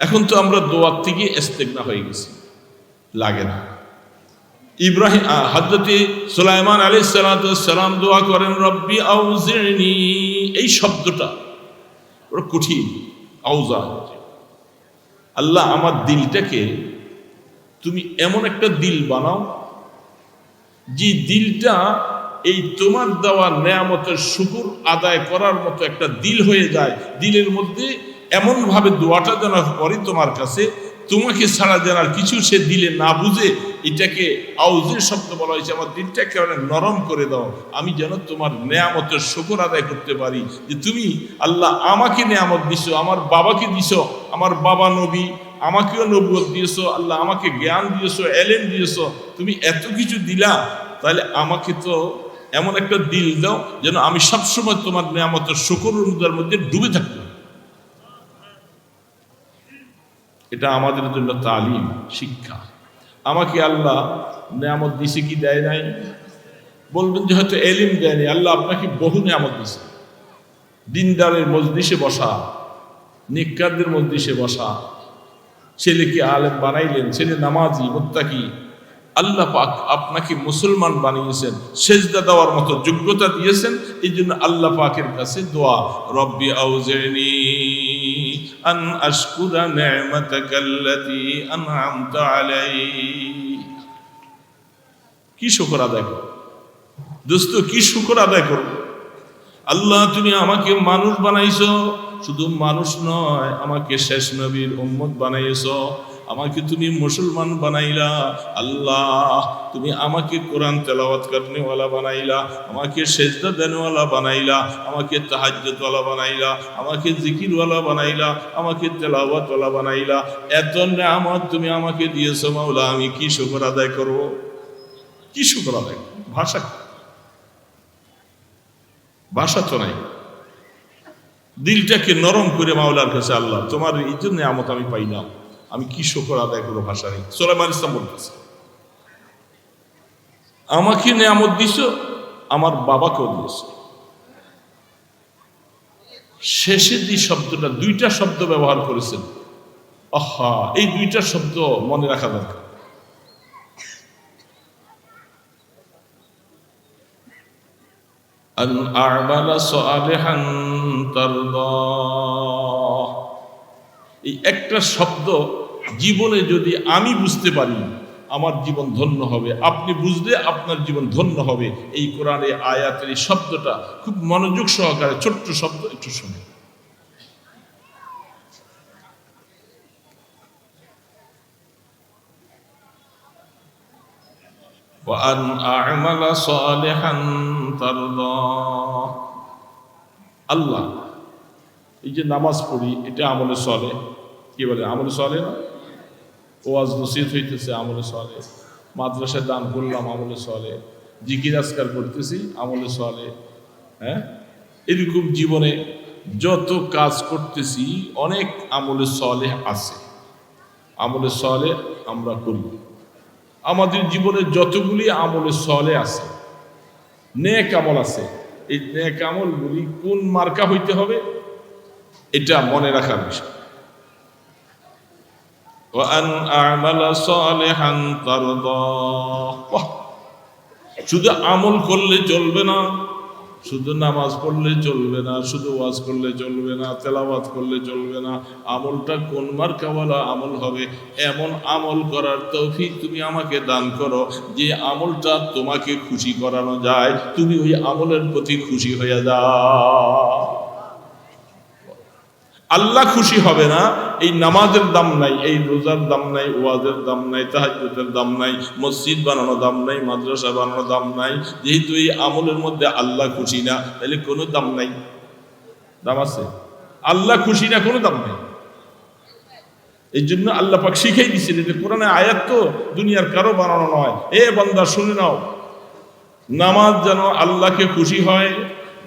এখন তো আমরা দোয়ার থেকে ইস্তেগনা হয়ে গেছি, লাগে না। ইব্রাহিম হযরতে সুলাইমান আলাইহিস সালাম দোয়া করেন রব্বি আউজি'নি। এই শব্দটা বড় কঠিন। আউজা, আল্লাহ আমার দিলটাকে তুমি এমন একটা দিল বানাও যে দিলটা এই তোমার দেওয়া নেয়ামতের শুকর আদায় করার মতো একটা দিল হয়ে যায়। দিলের মধ্যে এমন ভাবে দোয়াটা যেন করে তোমার কাছে, তোমাকে ছাড়া যেন আর কিছু সে দিলে না বুঝে। এটাকে আউজের শব্দ বলা হয়েছে। আমার দিলটা একেবারে নরম করে দাও, আমি যেন তোমার নেয়ামতের শুকর আদায় করতে পারি। যে তুমি আল্লাহ আমাকে নেয়ামত দিছো, আমার বাবাকে দিছো, আমার বাবা নবী, আমাকেও নবুয়ত দিয়েছো, আল্লাহ আমাকে জ্ঞান দিয়েছো, এলেম দিয়েছো, তুমি এত কিছু দিলা, তাহলে আমাকে তো এমন একটা দিল দাও যেন আমি সবসময় তোমার নেয়ামতের শুকরের মধ্যে ডুবে থাকবো। এটা আমাদের জন্য তালিম, শিক্ষা। আমাকে আল্লাহ নেয়ামত দিছে কি দেয় নাই? বলবেন যে হয়তো এলিম দেয়নি। আল্লাহ আপনাকে বহু নেয়ামত দিছে। দিনদারের মজলিসে বসা, নেককারদের মজলিসে বসা, ছেলেকে আলেম বানাইলেন, ছেলে নামাজি মুত্তাকি। আল্লাহ পাক আপনাকে মুসলমান বানিয়েছেন, সেজদা দেওয়ার মতো যোগ্যতা দিয়েছেন। এই জন্য আল্লাহ পাকের কাছে দোয়া, রব্বি আউজি'নি আন আশকুরা নি'মাতাকাল্লাতী আন'আমতা আলাইহি। কি শুকর আদায় করো দোস্ত, কি শুকর আদায় করো। আল্লাহ তুমি আমাকে মানুষ বানাইছো, শুধু মানুষ নয়, আমাকে শেষ নবীর উম্মত বানাইছো, আমাকে তুমি মুসলমান বানাইলা। আল্লাহ তুমি আমাকে কোরআন তেলাওয়াত করনেওয়ালা বানাইলা, আমাকে সেজদা দেনওয়ালা বানাইলা, আমাকে তাহাজ্জুদওয়ালা বানাইলা, আমাকে জিকিরওয়ালা বানাইলা, আমাকে তেলাওয়াতওয়ালা বানাইলা। এত নেয়ামত তুমি আমাকে দিয়েছো মাওলা, আমি কি শুকর আদায় করব? কি শুকর আদায় করব? ভাষা তো নাই। দিলটাকে নরম করে মাওলার কাছে, আল্লাহ তোমার এই জন্য নেয়ামত আমি পাইলাম, আমি কি শুকর আদায় করবো? ভাষা নেই। সুলাইমান ইসলাম বলতেছে আমাকে নেয়ামত দিছো, আমার বাবাকেও দিয়েছো। শেষে যে শব্দটা, দুইটা শব্দ ব্যবহার করেছেন, আহা, এই দুইটা শব্দ মনে রাখা দরকার। আন আ'মালা সালিহান তারদাহ। এই একটা শব্দ জীবনে যদি আমি বুঝতে পারি, আমার জীবন ধন্য হবে। আপনি বুঝলে আপনার জীবন ধন্য হবে। এই কোরআনে আয়াতের এই শব্দটা খুব মনোযোগ সহকারে, ছোট্ট শব্দ, একটু শুনে। وأن أعمل صالحا ترضاه। আল্লাহ এই যে নামাজ পড়ি, এটা আমলে চলে। কি বলে? আমলে চলে না? ওয়াজ নসিহত হইতেছে, আমলে চলে। মাদ্রাসায় দান করলাম, আমলে চলে। জিকির আজকার করতেছি, আমলে চলে। হ্যাঁ, এরকম জীবনে যত কাজ করতেছি অনেক আমলে সালেহ আছে, আমলে সালেহ আমরা করি। আমাদের জীবনে যতগুলি আমলে সালেহ আছে, নেক আমল আছে, এই নেক আমলগুলি কোন মার্কা হইতে হবে এটা মনে রাখার বিষয়। وأن أعمل صالحا ترضاه। শুধু আমল করলে চলবে না, শুধু নামাজ পড়লে চলবে না, শুধু ওয়াজ করলে চলবে না, তেলাওয়াত করলে চলবে না। আমলটা কোন মার্কাওয়ালা আমল হবে, এমন আমল করার তৌফিক তুমি আমাকে দান করো যে আমলটা তোমাকে খুশি করানো যায়, তুমি ওই আমলের প্রতি খুশি হয়ে যাও। আল্লাহ খুশি হবে না, এই নামাজের দাম নাই, এই রোজার দাম নাই, ওয়াজের দাম নাই, তাহাজ্জুদের দাম নাই, মসজিদ বানানো দাম নাই, মাদ্রাসা বানানো দাম নাই। যেহেতু এই আমলের মধ্যে আল্লাহ খুশি না, তাহলে কোনো দাম নাই। দাম আছে? আল্লাহ খুশি না, কোনো দাম নাই। এই জন্য আল্লাহ পাক শিখাই দিচ্ছেন, এটা কোরআনে আয়াত, তো দুনিয়ার কারো বানানো নয়। এ বান্দা শুনে নাও, নামাজ যেন আল্লাহকে খুশি হয়,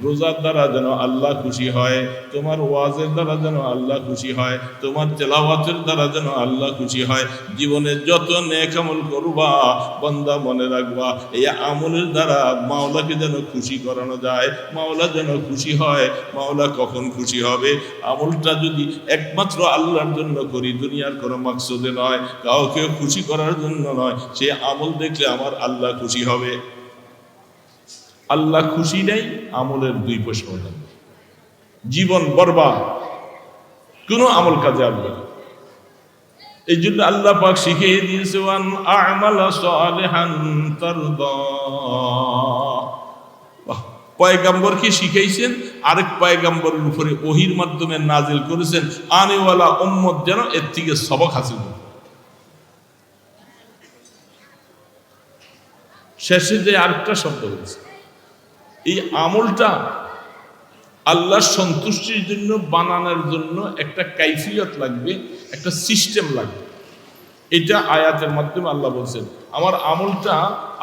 রোজার দ্বারা যেন আল্লাহ খুশি হয়, তোমার ওয়াজের দ্বারা যেন আল্লাহ খুশি হয়, তোমার তেলাওয়াতের দ্বারা যেন আল্লাহ খুশি হয়। জীবনে যত নেক আমল করবা বান্দা মনে রাখবা, এই আমলের দ্বারা মাওলাকে যেন খুশি করানো যায়, মাওলা যেন খুশি হয়। মাওলা কখন খুশি হবে? আমলটা যদি একমাত্র আল্লাহর জন্য করি, দুনিয়ার কোনো মাকসুদে নয়, কাউকে খুশি করার জন্য নয়, সে আমল দেখলে আমার আল্লাহ খুশি হবে। আল্লাহ খুশি নেই, আমলের দুই পয়সা হবে, জীবন বরবাদ, কোনো আমল কাজে আসবে না। এই জন্য আল্লাহ পাক শিখিয়ে দিয়েছে, ওয়ান আমালা সালিহান তারদাহ। পয়গম্বরকে শিখাইছেন, আরেক পয়গম্বরের উপরে ওহির মাধ্যমে নাজিল করেছেন, আনেওয়ালা উম্মত যেন এর থেকে সবক হাসিল করে। শেষে যে আরেকটা শব্দ বলছে, এই আমলটা আল্লাহর সন্তুষ্টির জন্য বানানোর জন্য একটা কাইফিয়ত লাগবে, একটা সিস্টেম লাগবে। এটা আয়াতের মাধ্যমে আল্লাহ বলছেন, আমার আমলটা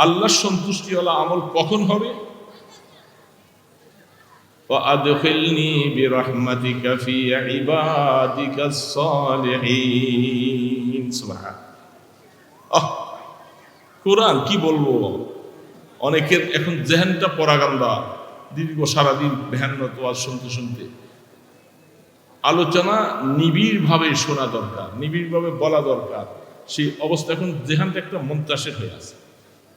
আল্লাহর সন্তুষ্টিওয়ালা আমল কখন হবে? وَأَدْخِلْنِي بِرَحْمَتِكَ فِي عِبَادِكَ الصَّالِحِينَ। সুবহানাল্লাহ। কোরআন কি বলবো, অনেকের এখন জেহেনটা পরাগান্দা, দীর্ঘ সারাদিন মেহনত ওয়াজ শুনতে শুনতে। আলোচনা নিবিড়ভাবে শোনা দরকার, নিবিড়ভাবে বলা দরকার। সেই অবস্থা এখন জেহানটা একটা মন্তাসের হয়ে আছে।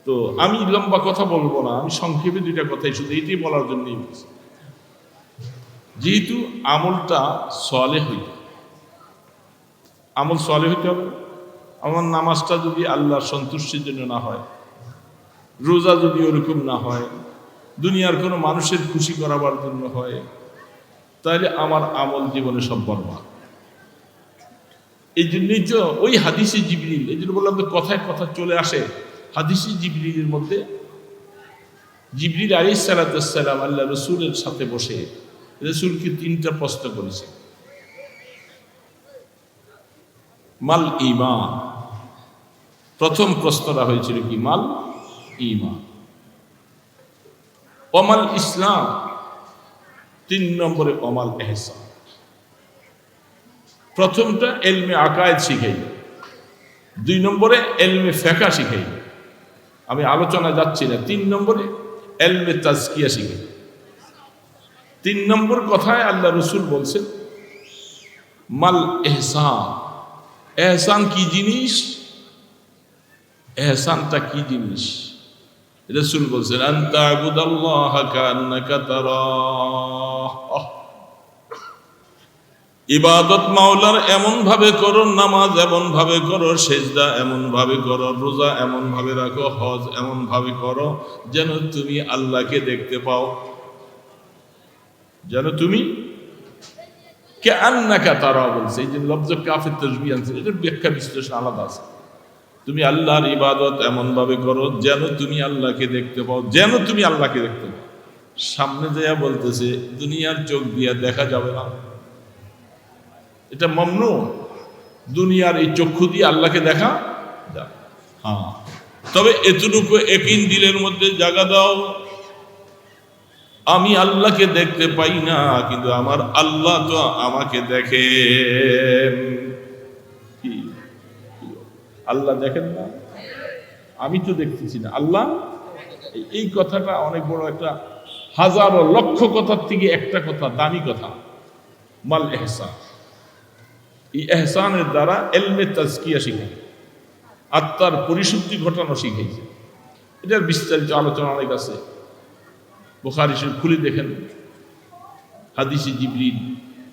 তো আমি লম্বা কথা বলবো না, আমি সংক্ষেপে দুইটা কথাই শুধু এটাই বলার জন্যই বলছি। যেহেতু আমলটা সালেহ হইতে, আমল সালেহ হইতে হবে। আমার নামাজটা যদি আল্লাহর সন্তুষ্টির জন্য না হয়, রোজা যদি ওরকম না হয়, দুনিয়ার কোনো মানুষের খুশি করাবার জন্য হয়, তাহলে আমার আমল জীবনে সব বরবাদ। এই জন্যই তো ওই হাদিসে জিবরিল, এই জন্য বললাম যে কথায় কথা চলে আসে। হাদিসে জিবরিলের মধ্যে জিবরিল আলাইহিস সালাম আল্লাহ রসুলের সাথে বসে রসুলকে তিনটা প্রশ্ন করেছে। মাল ঈমান, প্রথম প্রশ্নটা হয়েছিল কি? মাল ঈমান। ওমাল ইসলাম, 3 নম্বরে ওমাল ইহসান। প্রথমটা ইলমে আকায়েদ শিখাইল, 2 নম্বরে ইলমে ফিকহ শিখাইল। আমি আলোচনা যাচ্ছি না। 3 নম্বরে ইলমে তাজকিয়া শিখাইল। 3 নম্বর কথায় আল্লাহ রসুল বলছেন মাল ইহসান। ইহসান কি জিনিস? ইহসানটা কি জিনিস? রাসূল বলছেন আনতা আবুদাল্লাহা কান্নাকা তারাহ। ইবাদত মাওলার এমন ভাবে করো, নামাজ এমন ভাবে করো, সেজদা এমন ভাবে করো, রোজা এমন ভাবে রাখো, হজ এমন ভাবে করো যেন তুমি আল্লাহকে দেখতে পাও, যেন তুমি কান্নাকা তারাহ বলছে। এই যে লফজ কাফের তাশবিহ আনছে, এটার ব্যাখ্যা বিশ্লেষণ আলাদা আছে। তুমি আল্লাহর ইবাদত এমন ভাবে করো যেন তুমি আল্লাহকে দেখতে পাও, যেন তুমি আল্লাহকে দেখতে পাও। সামনে যাইয়া বলতেছে দুনিয়ার চোখ দিয়া দেখা যাবে না, এটা মামনু। দুনিয়ার এই চক্ষু দিয়ে আল্লাহকে দেখা যাবে, হ্যাঁ, তবে এতটুকু ইয়াকিন দিলের মধ্যে জায়গা দাও আমি আল্লাহকে দেখতে পাই না, কিন্তু আমার আল্লাহ তো আমাকে দেখেন। কি আল্লাহ দেখেন না? আমি তো দেখতেছি না, আল্লাহ। এই কথাটা অনেক বড় একটা, হাজারো লক্ষ কথার থেকে একটা কথা, দামি কথা। মাল এহসান, এই এহসানের দ্বারা এলমে তাজকিয়া শিখাই, আত্মার পরিশুদ্ধি ঘটানো শিখাইছে। এটার বিস্তারিত আলোচনা অনেক আছে, বুখারী শরীফ খুলে দেখেন, হাদিসে জিবরিল।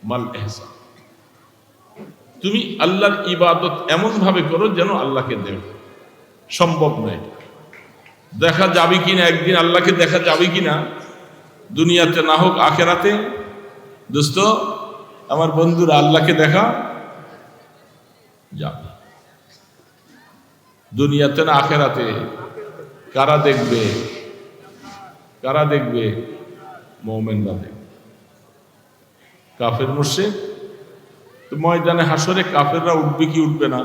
মাল এহসান, তুমি আল্লাহর ইবাদত এমন ভাবে করো যেন আল্লাহকে দেখো। সম্ভব নয়, দেখা যাবে কিনা একদিন আল্লাহকে দেখা যাবে কিনা, দুনিয়াতে না হোক আখেরাতে। দোস্ত আমার বন্ধুরা, আল্লাহকে দেখা যাবে, দুনিয়াতে না আখেরাতে। কারা দেখবে? কারা দেখবে? মুমিনরা দেখবে। কাফের মুশরিক তো ময়দানে হাসরে কাফেররা উঠবে কি উঠবে না?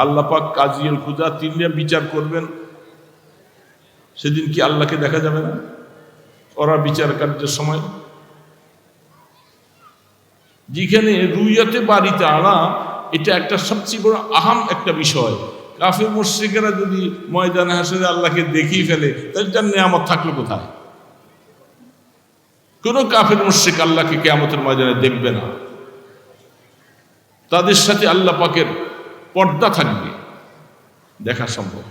আল্লাহ পাক কাজিউল খুদা তিনটা বিচার করবেন, সেদিন কি আল্লাহকে দেখা যাবে না? ওরা বিচার কার্যের সময় যেখানে রুইয়াতে বাড়িতে আনা, এটা একটা সবচেয়ে বড় আহাম একটা বিষয়। কাফের মুশরিকেরা যদি ময়দানে হাসরে আল্লাহকে দেখিয়ে ফেলে, তাহলে তার নিয়ামত থাকলো কোথায়? কোন কাফের মুশরিক আল্লাহকে কিয়ামতের ময়দানে দেখবে না। তাদের সাথে আল্লাহ পাকের পর্দা থাকবে, দেখা সম্ভব।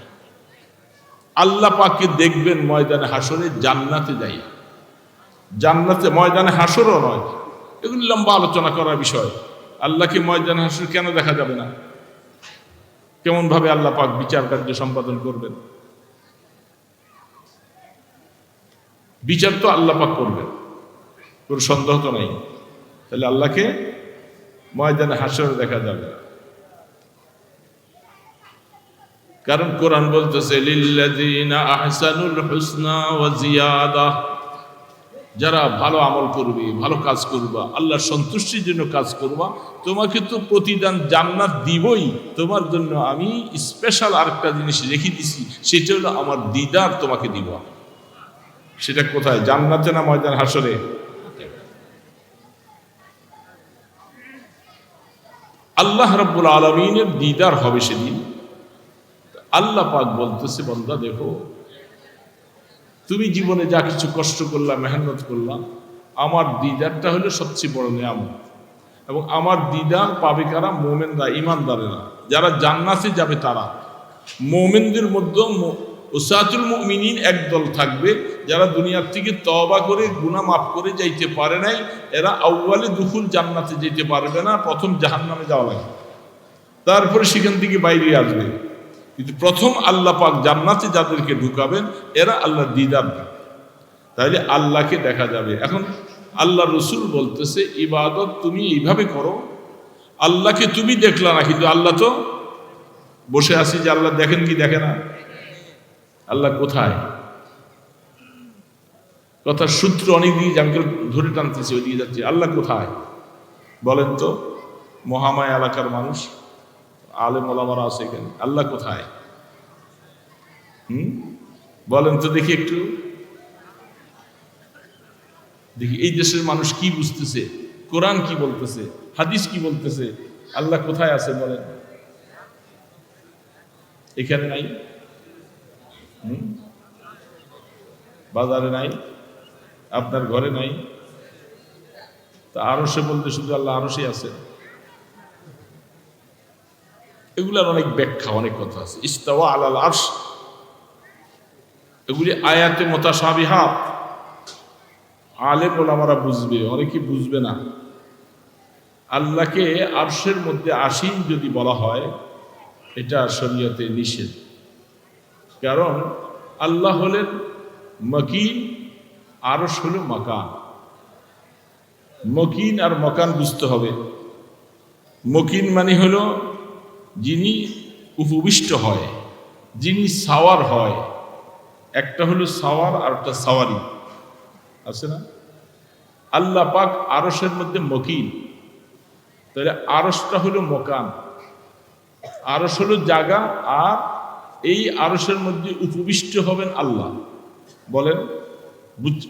আল্লাহ পাককে দেখবেন ময়দানে হাসরে, জান্নাতে যাই। জান্নাতে ময়দানে হাসরও নয়, এগুলি লম্বা আলোচনা করার বিষয়। আল্লাহকে ময়দানে হাসর কেন দেখা যাবে না? কেমন ভাবে আল্লাহ পাক বিচার কার্য সম্পাদন করবেন? বিচার তো আল্লাহ পাক করবেন, কোনো সন্দেহ তো নাই। তাহলে আল্লাহকে ময়দানে হাসরে দেখা যাবে না। কারণ কোরআন বলতেছে লিল্লাযিনা আহসানুল হুসনা ওয়া জিয়াদা, যারা ভালো আমল করবে, ভালো কাজ করবা, আল্লাহর সন্তুষ্টির জন্য কাজ করবা, তোমাকে তো প্রতিদান জান্নাত দিবই। তোমার জন্য আমি স্পেশাল আরেকটা জিনিস রেখে দিছি, সেটা হলো আমার দিদার তোমাকে দিব। সেটা কোথায়? জান্নাতে না ময়দান হাসরে? আল্লাহ রাব্বুল আলামিনের দিদার হবে সেদিন। আল্লাহ পাক বলতেছে, বান্দা দেখো, তুমি জীবনে যা কিছু কষ্ট করলা, মেহনত করলা, আমার দিদারটা হলো সবচেয়ে বড় নিয়ামত। এবং আমার দিদার পাবে কারা? মুমিনরা, ঈমানদারেরা, যারা জান্নাতে যাবে তারা। মুমিনদের মধ্যে উসাতুল মুমিনিন একদল থাকবে, যারা দুনিয়ার থেকে তওবা করে গুনাহ মাফ করে যাইতে পারে নাই। এরা আউয়ালে দুখুল জান্নাতে যেতে পারবে না, প্রথম জাহান্নামে যাওয়া লাগে, তারপরে সেখান থেকে বাইরে আসবে। কিন্তু প্রথম আল্লাহ পাক জান্নাতে যাদেরকে ঢুকাবেন, এরা আল্লাহর দিদার। তাহলে আল্লাহকে দেখা যাবে। এখন আল্লাহ রসুল বলতেছে, ইবাদত তুমি এইভাবে করো, আল্লাহকে তুমি দেখলা না, কিন্তু আল্লাহ তো বসে আছি। যে আল্লাহ দেখেন কি দেখে না? আল্লাহ কোথায়? কথার সূত্র অনেক দিকে আমি ধরে টানতেছি, ওইদিকে যাচ্ছি। আল্লাহ কোথায় বলেন তো? মহামায়া এলাকার মানুষ, আলেম ওলামারা আছে এখানে। আল্লাহ কোথায়? বলেন তো দেখি একটু, দেখি এই দেশের মানুষ কি বুঝতেছে, কোরআন কি বলতেছে, হাদিস কি বলতেছে, আল্লাহ কোথায় আছে বলেন? এখানে নাই, বাজারে নাই, আপনার ঘরে নাই, তা আরশে বলতে শুধু আল্লাহ আরশে আছে? এগুলার অনেক ব্যাখ্যা, অনেক কথা আছে। ইস্তাওয়া আলাল আরশ, এগুলি আয়াতে মুতাশাবিহাত। আলেম ওলামারা বুঝবে, অনেকে বুঝবে না। আল্লাহকে আরশের মধ্যে আসীন যদি বলা হয়, এটা শরীয়তে নিষেধ। কারণ আল্লাহ হলেন মকিন, আরশ হল মাকান। মকিন আর মাকান বুঝতে হবে। মকিন মানে হলো যিনি উপবিষ্ট হয়, যিনি সাওয়ার হয়। একটা হলো সাওয়ার আর একটা সাওয়ারি, আছে না? আল্লাহ পাক আরশের মধ্যে মকিন, তাহলে আরশটা হলো মকান। আরশ হলো জায়গা, আর এই আরশের মধ্যে উপবিষ্ট হবেন আল্লাহ। বলেন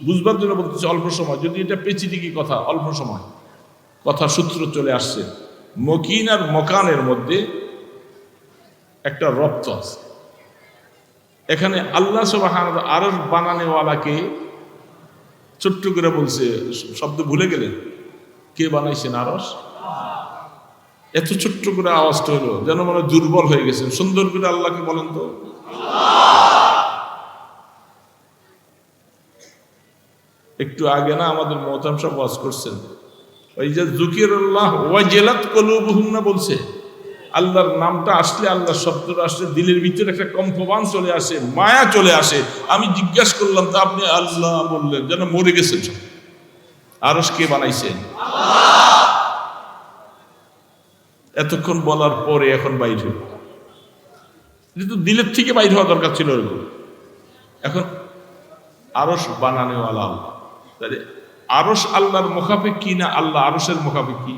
বুঝবার জন্য বলতেছে অল্প সময়, যদি এটা পেঁচি দিকে কথা, অল্প সময় কথা সূত্র চলে আসছে। মকিন আর মকানের মধ্যে একটা রপ্ত আছে। এখানে আল্লাহ সুবহানাহু আরশ বানানেওয়ালাকে ছোট্ট করে বলছে, শব্দ ভুলে গেলেন, কে বানাইছেন আরশ? এত ছোট্ট করে আওয়াজটা হলো যেন মনে দুর্বল হয়ে গেছেন। সুন্দর করে আল্লাহকে বলেন তো। একটু আগে না আমাদের মোহতারাম সাহেব ওয়াজ করছেন, ওই যে যুকিরুল্লাহ ওয়াজিলাত কুলুবুহুম না বলছে, আল্লাহর নামটা আসলে, আল্লাহর শব্দটা আসলে দিলের ভিতরে একটা কম্পন চলে আসে, মায়া চলে আসে। আমি জিজ্ঞাসা করলাম, তা আপনি আল্লাহ বললেন, যেন মরে গেছেন সব। আরশ কে বানাইছেন? এতক্ষণ বলার পরে এখন বাইর হল, কিন্তু দিলের থেকে বাইর হওয়া দরকার ছিল। এখন আরশ বানানেওয়ালা আল্লাহ, তাহলে আরশ আল্লাহর মুখাপেক্ষী না আল্লাহ আরশের মুখাপেক্ষী?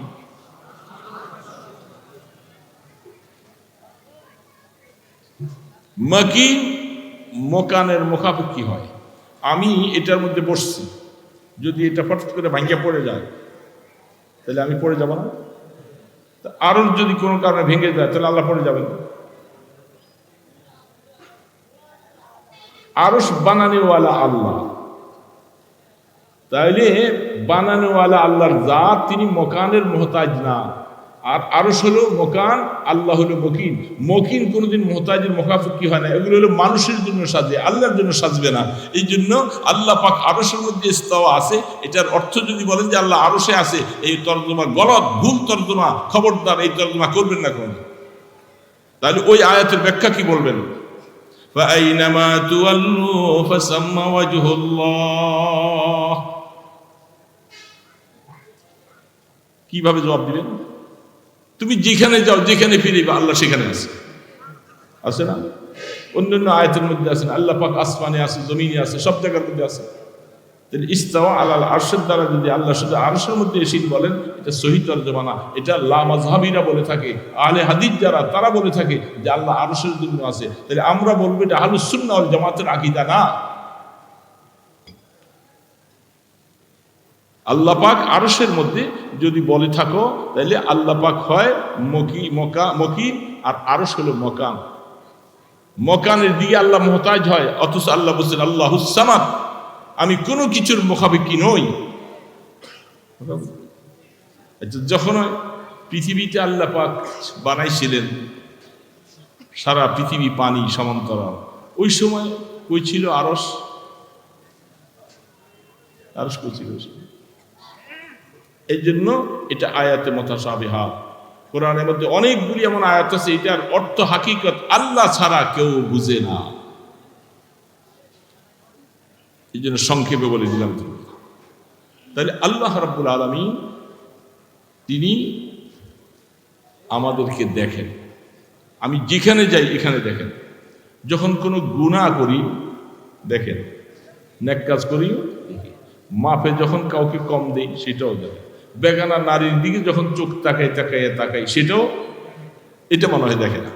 মকিন মকানের মুখাপেক্ষী হয়। আমি এটার মধ্যে বসছি, যদি এটা ফট করে ভাঙ্গা পড়ে যায় তাহলে আমি পড়ে যাব না? আরশ যদি কোনো কারণে ভেঙে যায় তাহলে আল্লাহ পড়ে যাবেন। আরশ বানানেওয়ালা আল্লাহ, তাইলে বানানেওয়ালা আল্লাহর জাত, তিনি মকানের মোহতাজ না। আর আরশ হলো মকান, আল্লাহ হলো মকিন। মকিন কোনোদিন মোহতাজের মুখাপেক্ষী হয় না। এগুলো হলো মানুষের জন্য সাজে, আল্লাহর জন্য সাজবে না। এই জন্য আল্লাহ পাক আরশের মধ্যে ইস্তাওয়া আছে, এটার অর্থ যদি বলেন যে আল্লাহ আরশে আছে, এই তর্জমা গলত, ভুল তর্জমা, খবরদার এই তর্জমা করবেন না কোন। তাহলে ওই আয়াতের ব্যাখ্যা কি বলবেন? فأينما تولوا فثم وجه الله। কিভাবে জবাব দিবেন? তুমি যেখানে যাও, যেখানে ফিরিবা, আল্লাহ সেখানে আছে, আছে না? অন্যান্য আয়াতের মধ্যে আছেন, আল্লাহ পাক আসমানে আছে, জমিনে আছে, সব জায়গার মধ্যে আছে। তাহলে ইস্তাওয়া আলাল আরশের দ্বারা যদি আল্লাহ শুধু আরশের মধ্যে এসে বলেন, এটা সহিহ তরজমা না। এটা লা মাযহাবীরা বলে থাকে, আহলে হাদিস যারা, তারা বলে থাকে যে আল্লাহ আরশের জন্য আছে। তাহলে আমরা বলবো এটা আহলুস সুন্নাহ ওয়াল জামাতের আকীদা না। আল্লাহ পাক আরশের মধ্যে যদি বলে থাকো, তাহলে আল্লাহ পাক হয় মকিন আর আরশ হলো মকান। মকানের দিকে আল্লাহ মুহতাজ হয়, অথচ আল্লাহ বলছেন আল্লাহুস সামাদ, আমি কোনো কিছুর মুখাপেক্ষী নই। যখন পৃথিবীতে আল্লাহ পাক বানাইছিলেন সারা পৃথিবী পানি সমান্তরাল, ওই সময় কই ছিল আরশ? আরশ কই ছিল? এই জন্য এটা আয়াতে মুতাশাবিহা। কোরআনের মধ্যে অনেকগুলি এমন আয়াত আছে এটার অর্থ হাকিকত আল্লাহ ছাড়া কেউ বুঝে না। এই জন্য সংক্ষেপে বলে দিলাম। তাহলে আল্লাহ রাব্বুল আলামিন তিনি আমাদেরকে দেখেন, আমি যেখানে যাই এখানে দেখেন। যখন কোনো গুনাহ করি দেখেন, নেক কাজ করি মাপে যখন কাউকে কম দেই সেটাও দেখেন, বেগানা নারীর দিকে যখন চোখ তাকাই সেটাও, এটা মনে হয় দেখে না,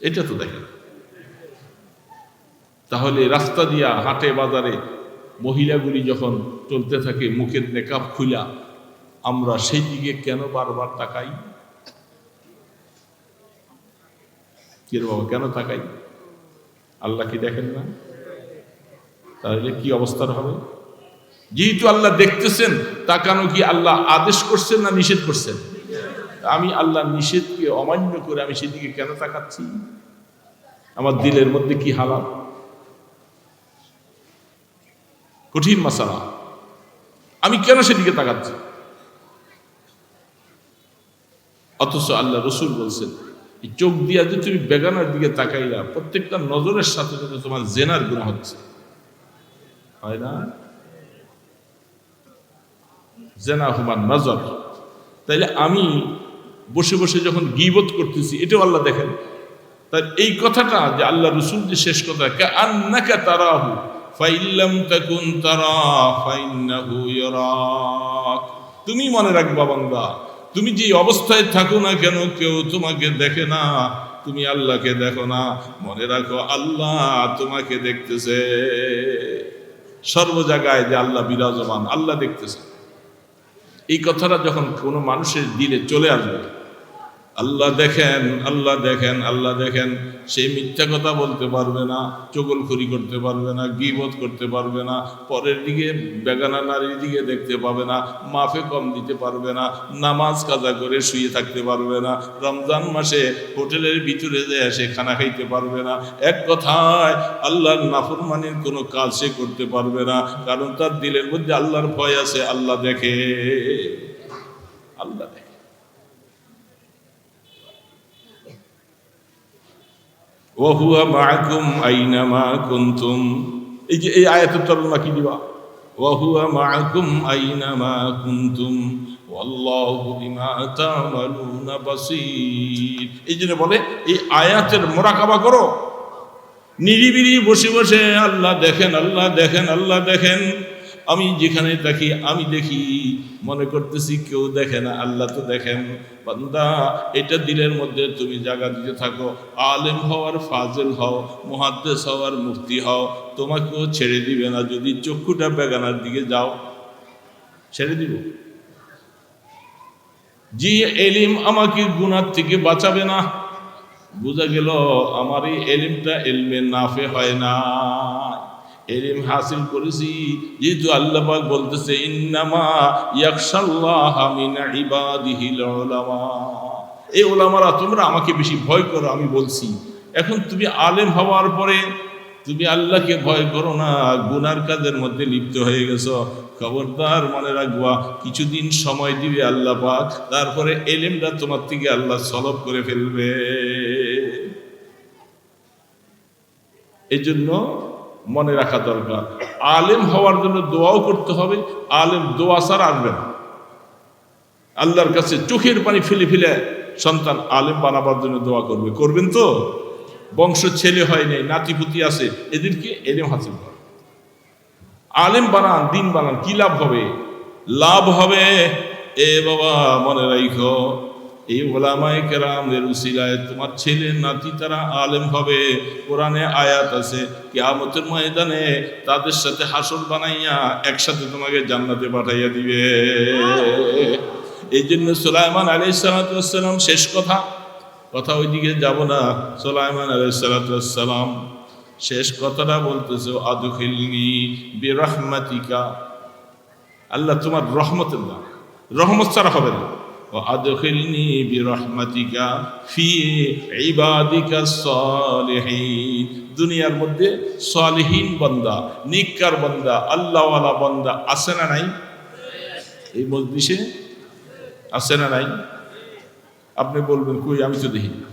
এটা তো দেখে না। তাহলে রাস্তা দিয়া হাটে বাজারে মহিলাগুলি যখন চলতে থাকে মুখের নেকাব খুলা, আমরা সেই দিকে কেন বারবার তাকাই? কে বাবা, কেন তাকাই? আল্লাহ কি দেখেন না? তাহলে কি অবস্থার হবে? যেহেতু আল্লাহ দেখতেছেন, তাকানো কি আল্লাহ আদেশ করছেন না নিষেধ করছেন? আমি আল্লাহ নিষেধকে অমান্য করে আমি সেদিকে কেন তাকাচ্ছি? আমার দিলের মধ্যে কি হালাত? কঠিন মাসালা। আমি কেন সেদিকে তাকাচ্ছি? অথচ আল্লাহ রসুল বলছেন, এই চোখ দিয়া যে তুমি বেগানার দিকে তাকাইলা, প্রত্যেকটা নজরের সাথে সাথে তোমার জেনার গুনাহ হচ্ছে, হয় না? জেনা হুমান নজর। তাইলে আমি বসে বসে যখন গীবত করতেছি, এটাও আল্লাহ দেখেন। তাই এই কথাটা যে আল্লাহ রসুল যে শেষ কথা, কাআন্নাকা তারাহু ফাইল্লাম তাকুন তারা ফাইন্নাহু ইয়ারাক, তুমি মনে রাখবা বান্দা, তুমি যে অবস্থায় থাকো না কেন, কেউ তোমাকে দেখে না। তুমি আল্লাহকে দেখো না, মনে রাখো আল্লাহ তোমাকে দেখতেছে। সর্ব জায়গায় যে আল্লাহ বিরাজমান, আল্লাহ দেখতেছে, এই কথাটা যখন কোনো মানুষের দিলে চলে আসবে, আল্লাহ দেখেন, আল্লাহ দেখেন, আল্লাহ দেখেন, সে মিথ্যা কথা বলতে পারবে না, চগলখড়ি করতে পারবে না, গীবত করতে পারবে না, পরের দিকে বেগানা নারীর দিকে দেখতে পাবে না, মাফে কম দিতে পারবে না, নামাজ কাজা করে শুয়ে থাকতে পারবে না, রমজান মাসে হোটেলের ভিতরে যায় সে খানা খাইতে পারবে না। এক কথায় আল্লাহর নাফরমানির কোনো কাজ সে করতে পারবে না, কারণ তার দিলের মধ্যে আল্লাহর ভয় আছে। আল্লাহ দেখে, আল্লাহ দেখে। ওয়াহুয়া মাআকুম আইনামা কুনতুম, এই যে এই আয়াতের তর্জমা কি দিবা? ওয়াহুয়া মাআকুম আইনামা কুনতুম ওয়াল্লাহু বিমা তা'মালুনা বাসীর। এই জন্য বলে এই আয়াতের মুরাকাবা করো, নিরিবিলি বসে বসে আল্লাহ দেখেন, আল্লাহ দেখেন, আল্লাহ দেখেন। আমি যেখানে থাকি আমি দেখি, মনে করতেছি কেউ দেখে না, আল্লাহ তো দেখেন। বান্দা, এটা দিলের মধ্যে তুমি জায়গা দিতে থাকো। আলেম হওয়ার ফাজিল হও, মুহাদ্দিস হওয়ার মুফতি হও, তোমাকেও ছেড়ে দিবে না। যদি চক্ষুটা বেগানার দিকে যাও, ছেড়ে দিব। যে এলিম আমাকে গুনাহ থেকে বাঁচাবে না, বোঝা গেল আমার এই এলিমটা এলমে নাফে হয় না। এলিম হাসিল করেছি যেহেতু আল্লাহ পাক বলতেছে ইন্নামা ইয়াখশাল্লাহা মিন ইবাদিহিল উলামা। এই উলামারা তোমরা আমাকে বেশি ভয় করো, আমি বলছি। এখন তুমি আলেম হওয়ার পরে তুমি আল্লাহকে ভয় করো না, গুনার কাজের মধ্যে লিপ্ত হয়ে গেছো, খবরদার মনে রাখবা কিছুদিন সময় দিবে আল্লাহ পাক, তারপরে এলিমটা তোমার থেকে আল্লাহ সলব করে ফেলবে। এই জন্য মনে রাখা দরকার, আলেম হওয়ার জন্য দোয়াও করতে হবে। আলেম দোয়া ছাড়া আসবে না আল্লাহর কাছে, চোখের পানি ফেলে ফেলে সন্তান আলেম বানাবার জন্য দোয়া করবে। করবেন তো? বংশ ছেলে হয় নাই, নাতিপুতি আছে, এদেরকে এলেম হাসিল করে আলেম বানান, দিন বানান, কি লাভ হবে? লাভ হবে এ বাবা মনে রাখো, এই ওলামায়ে কেরামের উসিলায় তোমার ছেলে নাতি তারা আলেম হবে। কোরআনে আয়াত আছে কিয়ামতের ময়দানে তাদের সাথে হাসর বানাইয়া একসাথে তোমাকে জান্নাতে পাঠাইয়া দিবে। এই জন্য সুলাইমান আলাইহিস সালাতু ওয়াস সালাম, শেষ কথা ওইদিকে যাব না, সুলাইমান আলাইহিস সালাতু ওয়াস সালাম শেষ কথাটা বলতেছে আদখিলনি বিরহমাতিকা, আল্লাহ তোমার রহমতের নাম, রহমত ছাড়া হবে না। وأدخلني برحمتك في عبادك الصالحين। দুনিয়ার মধ্যে সালেহীন বান্দা, নেককার বান্দা, আল্লাহওয়ালা বান্দা আছে না নাই? এই মজলিসে আছে না নাই? আপনি বলবেন কই, আমি তো দেখি না।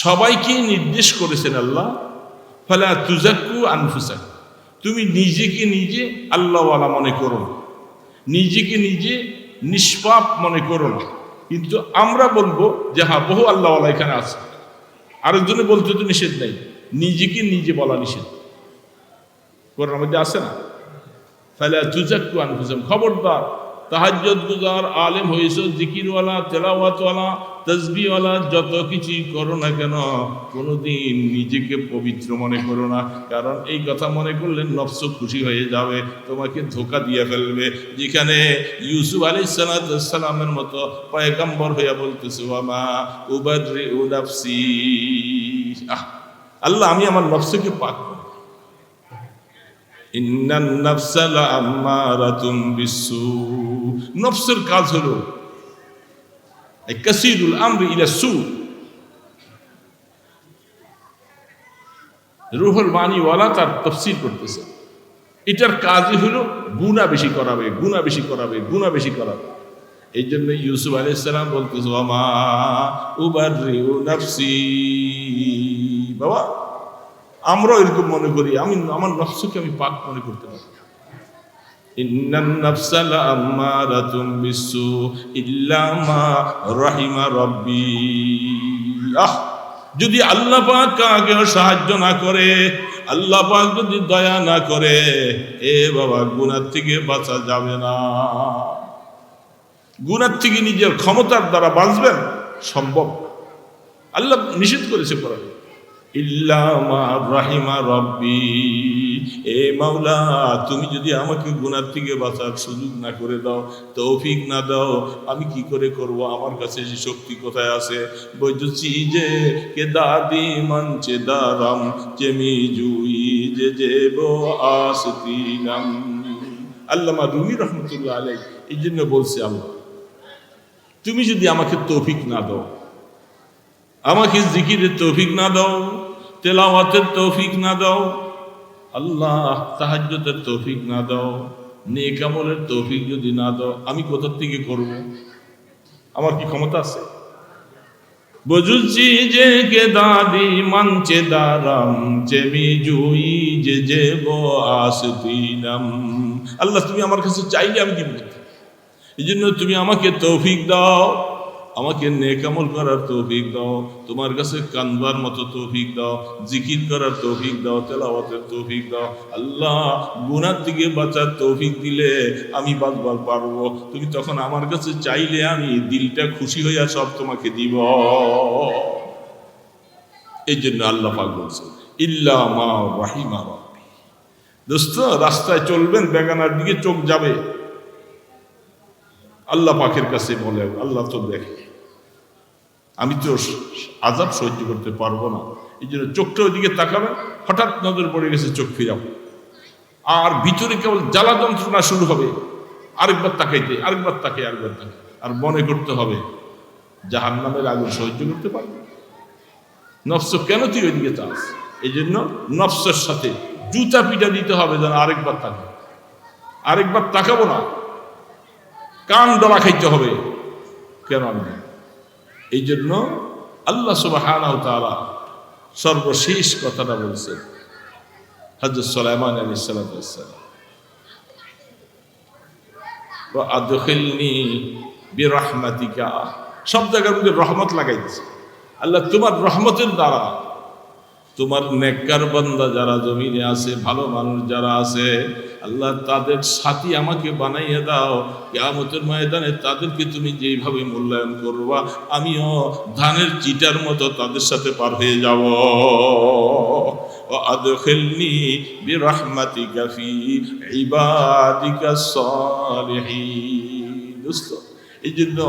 সবাইকে নির্দেশ করেছেন আল্লাহ, ফালা তুজাক্কু আনফুসাকুম, তুমি নিজেকে নিজে আল্লাহওয়ালা মনে করো না, নিজেকে নিজে নিষ্পাপ মনে করো না। কিন্তু আমরা বলবো যে হ্যাঁ বহু আল্লাহওয়ালা এখানে আছে, আরেকজনে বলতে তো নিষেধ নেই, নিজেকে নিজে বলা নিষেধ, কোরআনের মধ্যে আছে না? ফালা তুজাক্কু আনফুসাকুম। খবরদার, তাহাজ্জুদ গুজার আলেম হয়েছ, জিকিরওয়ালা, তেলাওয়াতওয়ালা, তাসবিহওয়ালা, যত কিছুই করো না কেন, কোনোদিন নিজেকে পবিত্র মনে করো না। কারণ এই কথা মনে করলে নফস খুশি হয়ে যাবে, তোমাকে ধোঁকা দিয়ে ফেলবে। যেখানে ইউসুফ আলাইহিস সালামের মতো পয়গম্বর হইয়া বলতেছে ওয়ামা উবাররিউ নাফসি, আল্লাহ আমি আমার নফসকে পাক করি। ইন্নান নাফসা লাআম্মারাতুম বিসসু, নফসের কাজ হলো কাসীরুল আমরি ইলা সু। রুহুল মানি ওয়ালা তার তাফসীর করতেছে, এটার কাজই হলো গুনাহ বেশি করাবে, গুনাহ বেশি করাবে, গুনাহ বেশি করাবে। এই জন্য ইউসুফ আলাইহিস সালাম বলতেছে ওয়ামা উবাররিউ নাফসি, বাবা আমরাও এরকম মনে করি, আমি আমার নফসকে আমি পাক মনে করতে পারি। ইন্নান নাফসা লাআম্মারাতুম বিসসু ইল্লা মা রাহিমা রাব্বি। যদি আল্লাহ পাক কাউকে সাহায্য না করে, আল্লাহ পাক যদি দয়া না করে, এ বাবা গুনাহ থেকে বাঁচা যাবে না। গুনাহ থেকে নিজের ক্ষমতার দ্বারা বাঁচবেন সম্ভব, আল্লাহ নিষেধ করেছে কোরআনে, ইল্লা মা রাহিমা রব্বি, এ মাওলা তুমি যদি আমাকে গুনার থেকে বাঁচার সুযোগ না করে দাও, তৌফিক না দাও, আমি কি করে করব? আমার কাছে যে শক্তি কোথায় আছে? বৈদ্যুচি যে কে দাদি মঞ্চে দারাম চেমি জুই যে যেব আসতিনাম। আল্লামা রুমি রহমতুল্লাহ আলাইহি এই জন্য বলছে, আল্লাহ তুমি যদি আমাকে তৌফিক না দাও, আমাকে জিকিরের তৌফিক না দাও, তেলাওয়াতের তৌফিক না দাও, আল্লাহ তাহাজ্জুদের তৌফিক না দাও, নেক আমলের তৌফিক যদি না দাও, আমি কোথা থেকে করব? আমার কি ক্ষমতা আছে? বুঝুছি যে কে দাদি মঞ্চে দারাম চেমি জুই যে যেব আসতিনাম। আল্লাহ তুমি আমার কাছে চাইলে আমি দিব, এই জন্য তুমি আমাকে তৌফিক দাও, আমাকে নেক আমল করার তৌফিক দাও, তোমার কাছে কানবার মতো তৌফিক দাও, জিকির করার তৌফিক দাও, তেলাওয়াতের তৌফিক দাও। আল্লাহ গুনাহ থেকে বাঁচার তৌফিক দিলে আমি বাঁচবার পারবো। তুমি তখন আমার কাছে চাইলে আমি দিলটা খুশি হইয়া সব তোমাকে দিব। এই জন্য আল্লাহ পাক বলছেন ইল্লা মা রাহিমা রাব্বি। দোস্ত, রাস্তায় চলবেন, বেগানার দিকে চোখ যাবে, আল্লাহ পাকের কাছে বলে, আল্লাহ তো দেখে, আমি তো আযাব সহ্য করতে পারবো না, এই জন্য চোখটা ওইদিকে তাকাবে, হঠাৎ নজর পড়ে গেছে, চোখ ফিরাবো, আর ভিতরে কেবল জ্বালা যন্ত্রণা শুরু হবে, আরেকবার তাকাইতে, আরেকবার তাকে, আরেকবার তাকে, আর মনে করতে হবে জাহান্নামের আগুন সহ্য করতে পারবে। নফস কেন তুই ওইদিকে চাস? এই জন্য নফসের সাথে জুতা পিটা দিতে হবে যেন আরেকবার তাকাবো, আরেকবার তাকাবো না, কান ডলা খাইতে হবে, কেন আমি? এই জন্য আল্লাহ সুবহানাহু ওয়া তাআলা সর্বশেষ কথাটা বলছেন হযরত সুলাইমান আলাইহিস সালাতু ওয়াস সালাম, ওয়া আদখিলনি বিরহমাতিকা। সব জায়গার মধ্যে রহমত লাগাইছে আল্লাহ, তোমার রহমতের দ্বারা তোমার নেককার বান্দা যারা জমিনে আছে, ভালো মানুষ যারা আছে, আল্লাহ তাদের সাথী আমাকে বানাইয়া দাও। কিয়ামতের ময়দানে তাদেরকে তুমি যেইভাবে মূল্যায়ন করবা, আমিও ধানের চিটার মতো তাদের সাথে পার হয়ে যাব। আদখিলনি বিরহমাতিকা ফি ইবাদিকা সালিহিন। দোস্ত, এই জন্য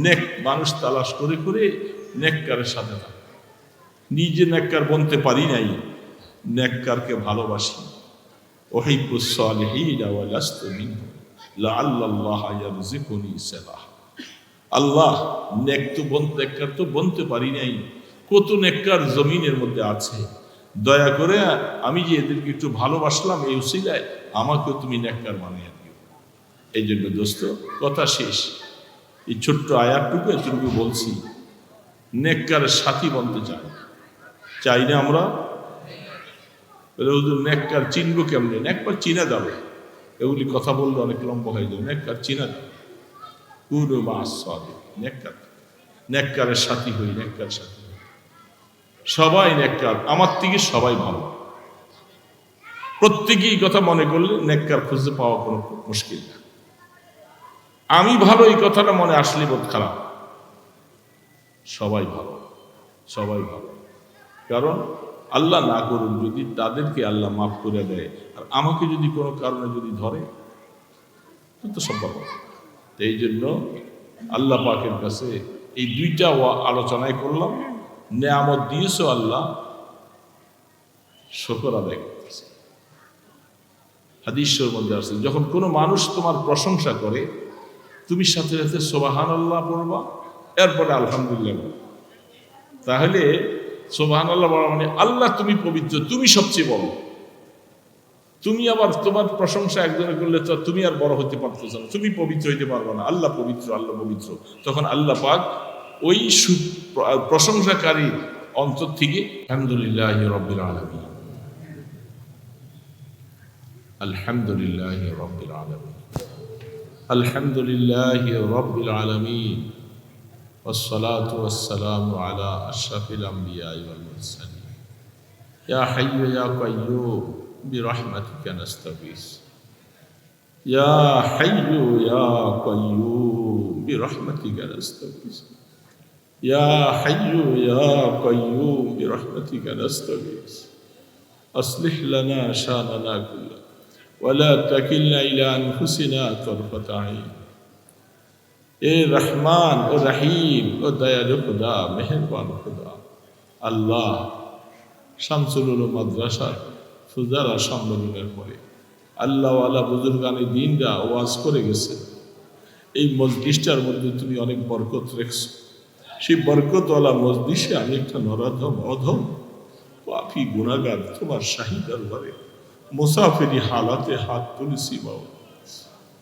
নেক মানুষ তালাশ করে করে নেককারের সাথে থাকে। নিজে নেককার বনতে পারি নাই, নেককারকে ভালোবাসি। উহিব্বুস সালিহিন ওয়া লাস্তু মিনহুম লাআল্লাল্লাহ ইয়ারযুকুনি সালাহ। আল্লাহ নেককার তো বনতে পারি নাই, কত নেককার জমিনের মধ্যে আছে, দয়া করে আমি যে এদেরকে একটু ভালোবাসলাম, এই উসিলায় আমাকেও তুমি নেককার বানিয়ে দিও। এই জন্য দোস্ত, কথা শেষ, এই ছোট্ট আয়াতটুকু এতটুকু বলছি, নেককারের সাথী বলতে চাই না আমরা? নেককার চিনবো কেমনে? নেককার চিনা যাবে, এগুলি কথা বললে অনেক লম্বা হয়ে যাবে। নেককার চিনা যাবে, কুনু মা'আস সাদিকিন। নেককারের সাথী হই, নেককার সাথী হই। সবাই নেককার, আমার থেকে সবাই ভালো, প্রত্যেকেই কথা মনে করলে নেককার খুঁজে পাওয়া কোনো মুশকিল না। আমি ভালো এই কথাটা মনে আসলে বোধ খারাপ। সবাই ভালো, সবাই ভালো, কারণ আল্লাহ না করুন যদি তাদেরকে আল্লাহ মাফ করে দেয়, আর আমাকে যদি কোনো কারণে যদি ধরে, তো সব ভালো। এই জন্য আল্লাহ পাকের কাছে এই দুইটা আলোচনায় করলাম। নেয়ামত দিয়েছো আল্লাহ, শুকর আদায় করতেছে। হাদিসের মধ্যে আছে, যখন কোনো মানুষ তোমার প্রশংসা করে, তুমি সাথে সাথে সুবহানাল্লাহ পড়বা, এরপরে আলহামদুলিল্লাহ। তাহলে সুবহানাল্লাহ বলা মানে আল্লাহ তুমি পবিত্র, তুমি সবচেয়ে বড়। তুমি আবার তোমার প্রশংসা একজনে করলে তো তুমি আর বড় হতে পারতেছ না, তুমি পবিত্র হইতে পারবে না। আল্লাহ পবিত্র, আল্লাহ পবিত্র। তখন আল্লাহ পাক ওই প্রশংসাকারী অন্তর থেকে আলহামদুলিল্লাহি রাব্বিল আলামিন, আলহামদুলিল্লাহি রাব্বিল আলামিন, আলহামদুলিল্লাহি রাব্বিল আলামিন, والصلاة والسلام على أشرف الأنبياء والمرسلين يا حي يا قيوم برحمتك نستغيث يا حي يا قيوم برحمتك نستغيث ইয়া হাইয়্যু ইয়া কাইয়্যুম বিরহমাতিকা নাস্তাগীথ আসলিহ লানা শানানা কুল্লাহ ওয়া লা তাকিলনা ইলা আনফুসিনা তারফাতা আইন। এ রহমান ও রহিম ও দয়ালু খুদা, মেহেরবান খুদা, আল্লাহ শামসুল উলুম মাদ্রাসার ফুজারা সম্মেলনের পরে আল্লাহওয়ালা বুজুর্গানি দিনরা ওয়াজ করে গেছে। এই মজলিসটার মধ্যে তুমি অনেক বরকত রেখেছ। সেই বরকতওয়ালা মজলিসে আমি একটা নরাধম অধম পাপী গুনাহগার তোমার শাহী দরবারে মুসাফিরি হালাতে হাত তুলেছি মাওলা।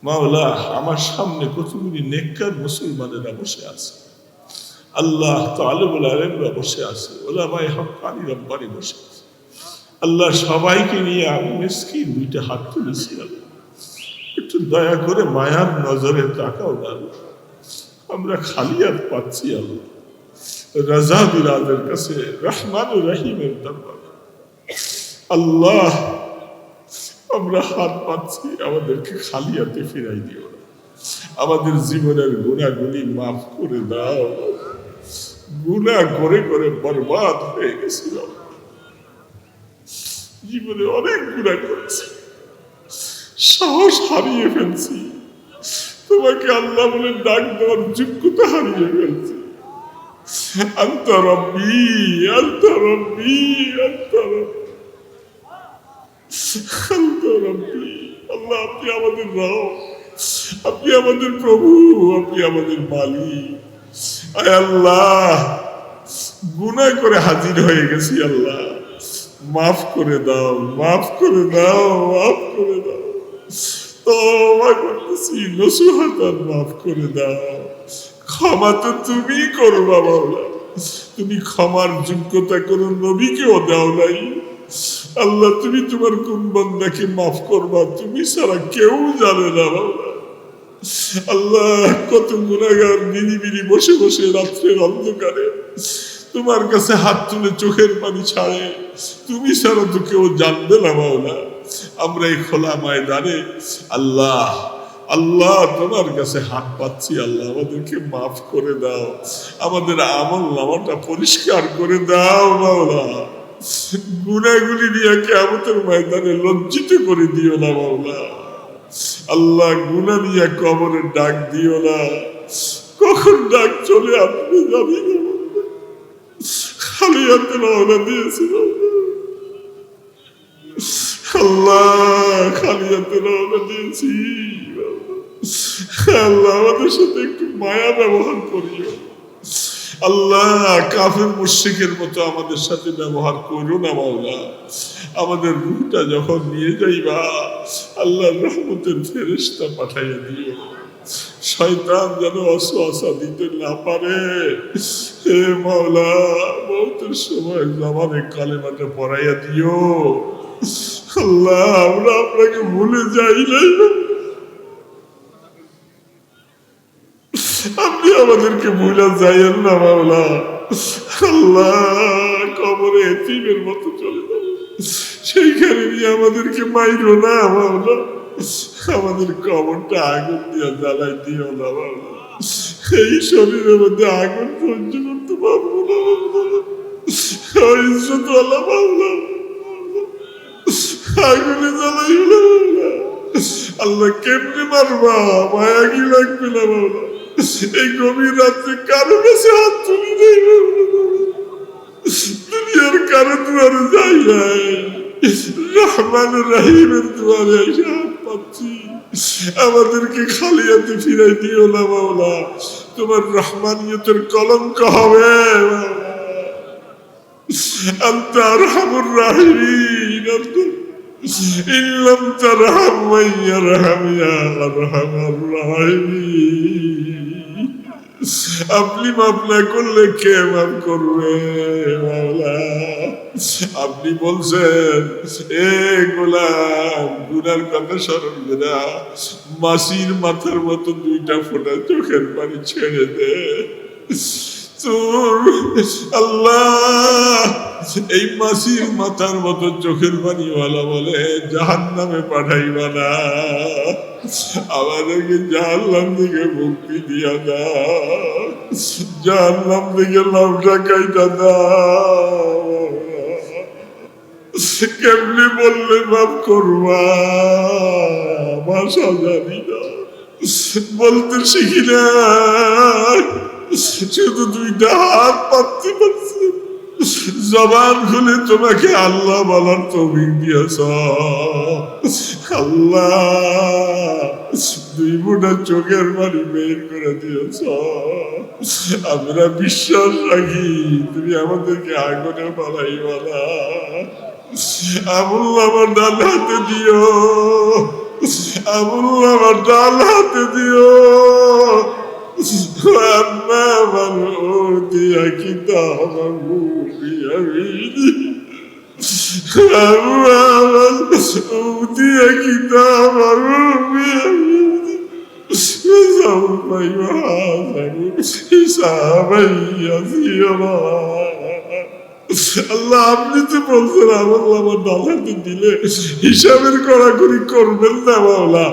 মাওলা, আমার সামনে কতগুলি নেককার মুসলমানেরা বসে আছে। আল্লাহ তাআলামুল আলেমরা বসে আছে, ওলামায়ে হক্কানি রব্বানি বসে আছে। আল্লাহ, সবাইকে নিয়ে আমি মিসকিন দুইটা হাত তুলেছি। আল্লাহ, একটু দয়া করে মায়ার নজরে তাকাও না। আমরা খালি হাত পাচ্ছি। আল্লাহ, রাজা বিরাদের কাছে, রহমান ও রহিমের দরবারে আল্লাহ আমরা হাত পাচ্ছি, আমাদেরকে খালি হাতে ফিরাই দিও না। আমাদের জীবনের গুনাহগুলি মাফ করে দাও। গুনাহ করে করে বরবাদ হয়ে গেছিল। জীবনে অনেক গুনাহ করেছি, সাহস হারিয়ে ফেলছি, তোমাকে আল্লাহ বলে ডাক দেওয়ার যোগ্যতা হারিয়ে ফেলছি। আনতা রব্বি, আনতা রব্বি, আনতা রব্বি, আনতা রব্বি। আল্লাহ, আপনি আমাদের রব, আপনি আমাদের প্রভু, আপনি আমাদের মালিক। আয় আল্লাহ, গুনাহ করে হাজির হয়ে গেছি। আল্লাহ, মাফ করে দাও, মাফ করে দাও, মাফ করে দাও। তওবা করতেছি, নসিহতান মাফ করে দাও। ক্ষমা তো তুমি করবা মাওলা, তুমি ক্ষমার যোগ্যতা কোন নবীকেও দাও নাই। আল্লাহ, তুমি তোমার কোন বান্দাকে মাফ করবা তুমি ছাড়া কেউ জানে না মাওলা। আল্লাহ, কত গুনাহগার নিরিবিলি বসে বসে রাত্রের অন্ধকারে তোমার কাছে হাত তুলে চোখের পানি ছাড়ে, তুমি ছাড়া তো কেউ জানবে না মাওলা। আমরা এই খোলা ময়দানে আল্লাহ আল্লাহ তোমার কাছে হাত পাচ্ছি। আল্লাহ, আমাদেরকে মাফ করে দাও, আমাদের আমল নামাটা পরিষ্কার করে দাও মাওলা। গুনাহগুলি নিয়ে কিয়ামতের ময়দানে লজ্জিত করে দিও না মাওলা। আল্লাহ, গুনাহ নিয়ে কবরে ডাক দিও না, কখন ডাক চলে আপনি জানি না। খালি হাতে রওনা দিয়েছিল আল্লাহ, খালি হাতে রওনা দিয়েছি। আল্লাহ, আমাদের সাথে একটু মায়া ব্যবহার করিও। আল্লাহ, কাফের মুশরিকের মতো আমাদের সাথে ব্যবহার করো না মাওলা। আমাদের রূহটা যখন নিয়ে যাইবা, আল্লাহর রহমতের ফেরেশতা পাঠাইয়া দিও। শয়তান যেন ওয়াসওয়াসা দিতে না পারে। হে মাওলা, মওতের সময় জবানে কালেমাটা পড়াইয়া দিও। আল্লাহ, আমরা আপনাকে ভুলে যাই নাই, আপনি আমাদেরকে ভুলে যাইয়েন না মাওলা। আল্লাহ, কবরে এতিমের মতো চলে যাবো, সেইখানে নিয়ে আমাদেরকে মাইরো না মাওলা। আমাদের কবরটা আগুন দিয়ে জ্বালাই দিও না মাওলা। এই শরীরের মধ্যে আগুন সহ্য করতে পারবো না মাওলা। ইজ্জতওয়ালা মাওলা, আগুনে জ্বালাইও না মাওলা। আল্লাহ, কেমনে মারবা, মায়া কি লাগবে না মাওলা। এই গভীর রাত্রে কারো কাছে হাত তুলি নেই মাওলা, দুনিয়ার কারো দুয়ারে যাই নাই, রহমান রহিমের দুয়ারে এসে হাত পাচ্ছি। আমাদেরকে খালি হাতে ফিরাই দিও না মাওলা, তোমার রহমানিয়তের কলঙ্ক হবে মাওলা। আনতা আরহামুর রাহিমিন, ইল্লাম তারহাম মান ইয়ারহাম ইয়া আরহামার রাহিমিন। আপনি মাফ না করলে কে মাফ করবে মাওলা? আপনি বলছেন, এ গোলাম, গুনার কথা স্মরণ করে মাসির মাথার মতো দুইটা ফোঁটা চোখের পানি ছেড়ে দে। তোর আল্লাহ এই মাসির মাথার মতো চোখের পানিওয়ালা বলে জাহান্নামে পাঠাইবা না, আমাদেরকে জাহান্নাম থেকে মুক্তি দিয়া দাও, জাহান্নাম থেকে লাভটা কাইটা দাও। কেমনি বললে মাফ করবা, ভাষা জানি না, বলতে শিখি না, শুধু দুইটা হাত পাততে পারছি, জবান খুলে তোমাকে আল্লাহ বলার তৌফিক দিয়েছ। আল্লাহ দুই ফোঁটা চোখের পানি বের করে দিয়েছ। আমরা বিশ্বাস রাখি তুমি আমাদেরকে আগুনে পালাইবা না। আবুল্লাহ আমার ডাল হাতে দিও, আবুল্লাহ আমার ডাল হাতে দিও। وأما من أوتي كتابه بيمينه وأما من أوتي كتابه بيمينه فسوف يحاسب حسابا يسيرا। আল্লাহ আপনি তো বলছেন আমার ডালাতে দিলে হিসাবের কড়াকড়ি করবেন না মাওলা।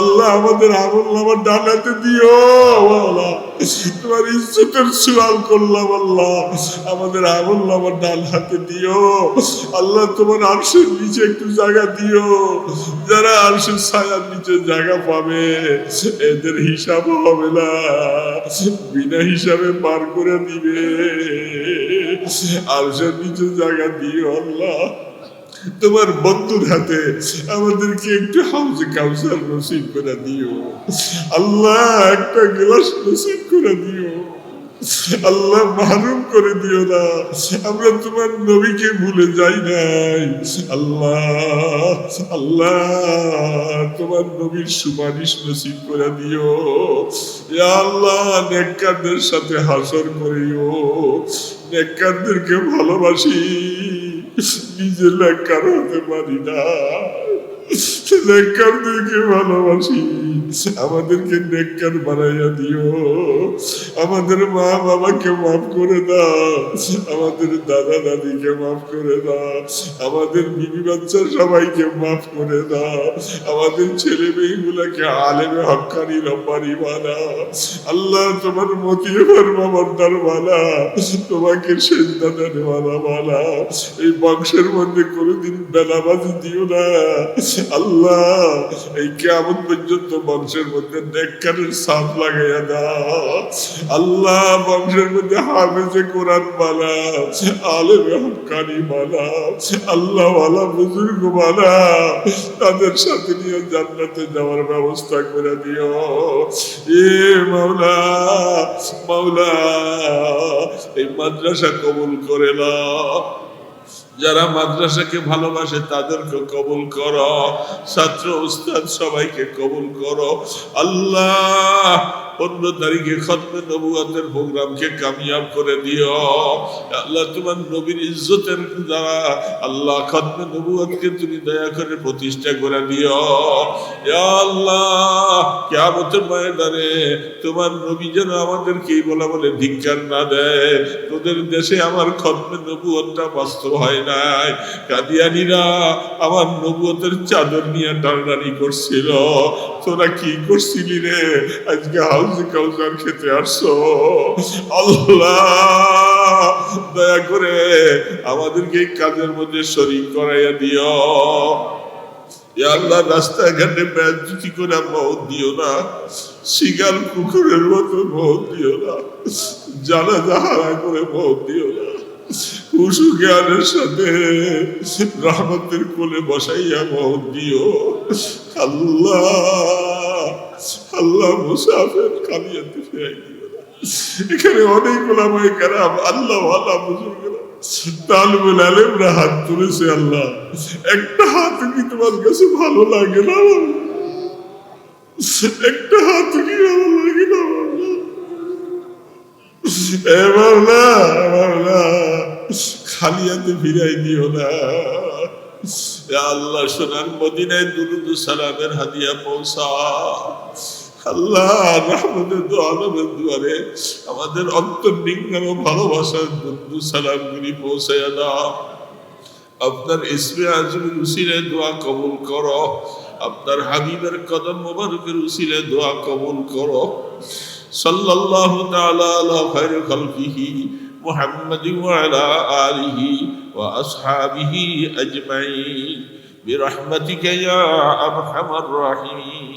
আল্লাহ আমাদের আমার ডালাতে দিও মাওলা, তোমার ইজ্জতের সওয়াল করলাম আল্লাহ, আমাদের আমার ডাল হাতে দিও আল্লাহ। তোমার আরশের নিচে একটু জায়গা দিও, যারা আরশের ছায়ার নিচে জায়গা পাবে এদের হিসাব হবে না, বিনা হিসাবে পার করে দিবে। আরশের নিচে জায়গা দিও আল্লাহ। তোমার বন্ধুর হাতে আমাদেরকে একটু হাউজে কাউসার নসিব করে দিও আল্লাহ, একটা গ্লাস নসিব করে দিও আল্লাহ, মাহরুম করে দিও না। আমরা তোমার নবীকে ভুলে যাই নাই আল্লাহ। আল্লাহ তোমার নবীর সুপারিশ নসিব করে দিও ইয়া আল্লাহ। নেককারদের সাথে হাসর করিও, নেককারদেরকে ভালোবাসি, নিজে নেককার হতে পারি না, নেককারদেরকে ভালোবাসি, আমাদেরকে নেককার বানাইয়া দিও। আমাদের মা বাবাকে মাফ করে দাও, আমাদের দাদা দাদিকে মাফ করে দাও, আমাদের বিবি বাচ্চা সবাইকে মাফ করে দাও, আমাদের ছেলে মেয়েগুলাকে আলেমে হক্কানি রব্বানি বানাও আল্লাহ। তোমার মতিয়ে পারবা বন্দার বানা, তোমাকে সেজদা দেওয়ালা বানা। এই বংশের মধ্যে কোনোদিন বেলাবাজি দিও না আল্লাহ। এই কিয়ামত পর্যন্ত বংশের মধ্যে নেককারের ছাপ লাগাইয়া দাও আল্লাহ। বংশের মধ্যে হাফেজে কোরআন বানাও, আলেমে হক্কানি বানাও আল্লাহ, ওয়ালা বুজুর্গ বানাও, তাদের সাথে নিয়ে জান্নাতে যাওয়ার ব্যবস্থা করে দিও এ মাওলা। মাওলা এই মাদ্রাসা কবুল করে নাও, যারা মাদ্রাসাকে ভালোবাসে তাদেরকে কবুল করো, ছাত্র উস্তাদ সবাইকে কবুল করো আল্লাহ। 15 তারিখে খতমে নবুয়তের প্রোগ্রামকে কামিয়াব করে দিও আল্লাহ। তোমার নবীর ইজ্জতের দ্বারা আল্লাহ খতমে নবুয়তকে তুমি দয়া করে প্রতিষ্ঠা করে দিও ইয়া আল্লাহ। কিয়ামতের ময়দানে তোমার নবী যেন আমাদেরকে বলা বলে ধিক্কার না দেয়, তোদের দেশে আমার খতমে নবুয়তটা বাস্তব হয় নাই। কাদিয়ানীরা আমার নবুয়তের চাদর নিয়ে টানাটানি করছিল, তোরা কি করছিলি রে? আজকে হাউজে কাউসার খেতে আসছো আল্লাহ, দয়া করে আমাদেরকে এই কাজের মধ্যে শরীক করাইয়া দিও ইয়া আল্লাহ। রাস্তাঘাটে বেয়াদবি করে মওত দিও না, শিকার কুকুরের মতো মওত দিও না, জানাজা হারা করে মওত দিও না। হুশু জ্ঞানের সাথে রহমতের কোলে বসাইয়া মওত দিও আল্লাহ। আল্লাহ মুসাফির কালিয়াতে ফিরাই দিও না। এখানে অনেক ওলামায়ে কেরাম আল্লাহ ওয়ালা বুজুর্গরা তালিবুল আলেমরা হাত তুলেছে আল্লাহ, একটা হাত কি তোমার কাছে ভালো লাগে না? একটা হাত কি ভালো লাগে না? এ মাওলা, মাওলা খালি হাতে ফিরাই দিও না আল্লাহ। সোনার মদিনায় দুরুদ সালামের হাদিয়া পৌঁছা, আল্লাহ রহমতের দোয়ালের দুয়ারে আমাদের অন্তর্নিজ্ঞান ভালোবাসার বন্ধু সালামগুলি পৌঁছাইয়া দাও। আপনার ইসমে আজমের উসিলে দোয়া কবুল করো, আপনার হাবিবের কদম মোবারকের উসিলে দোয়া কবুল করো। সাল্লাল্লাহু তাআলা আলা খায়রি খালকিহি মুহাম্মাদি ওয়া আলা আলিহি ওয়া আসহাবিহি আজমাইন বিরহমাতিকা ইয়া আরহামার রাহিমিন।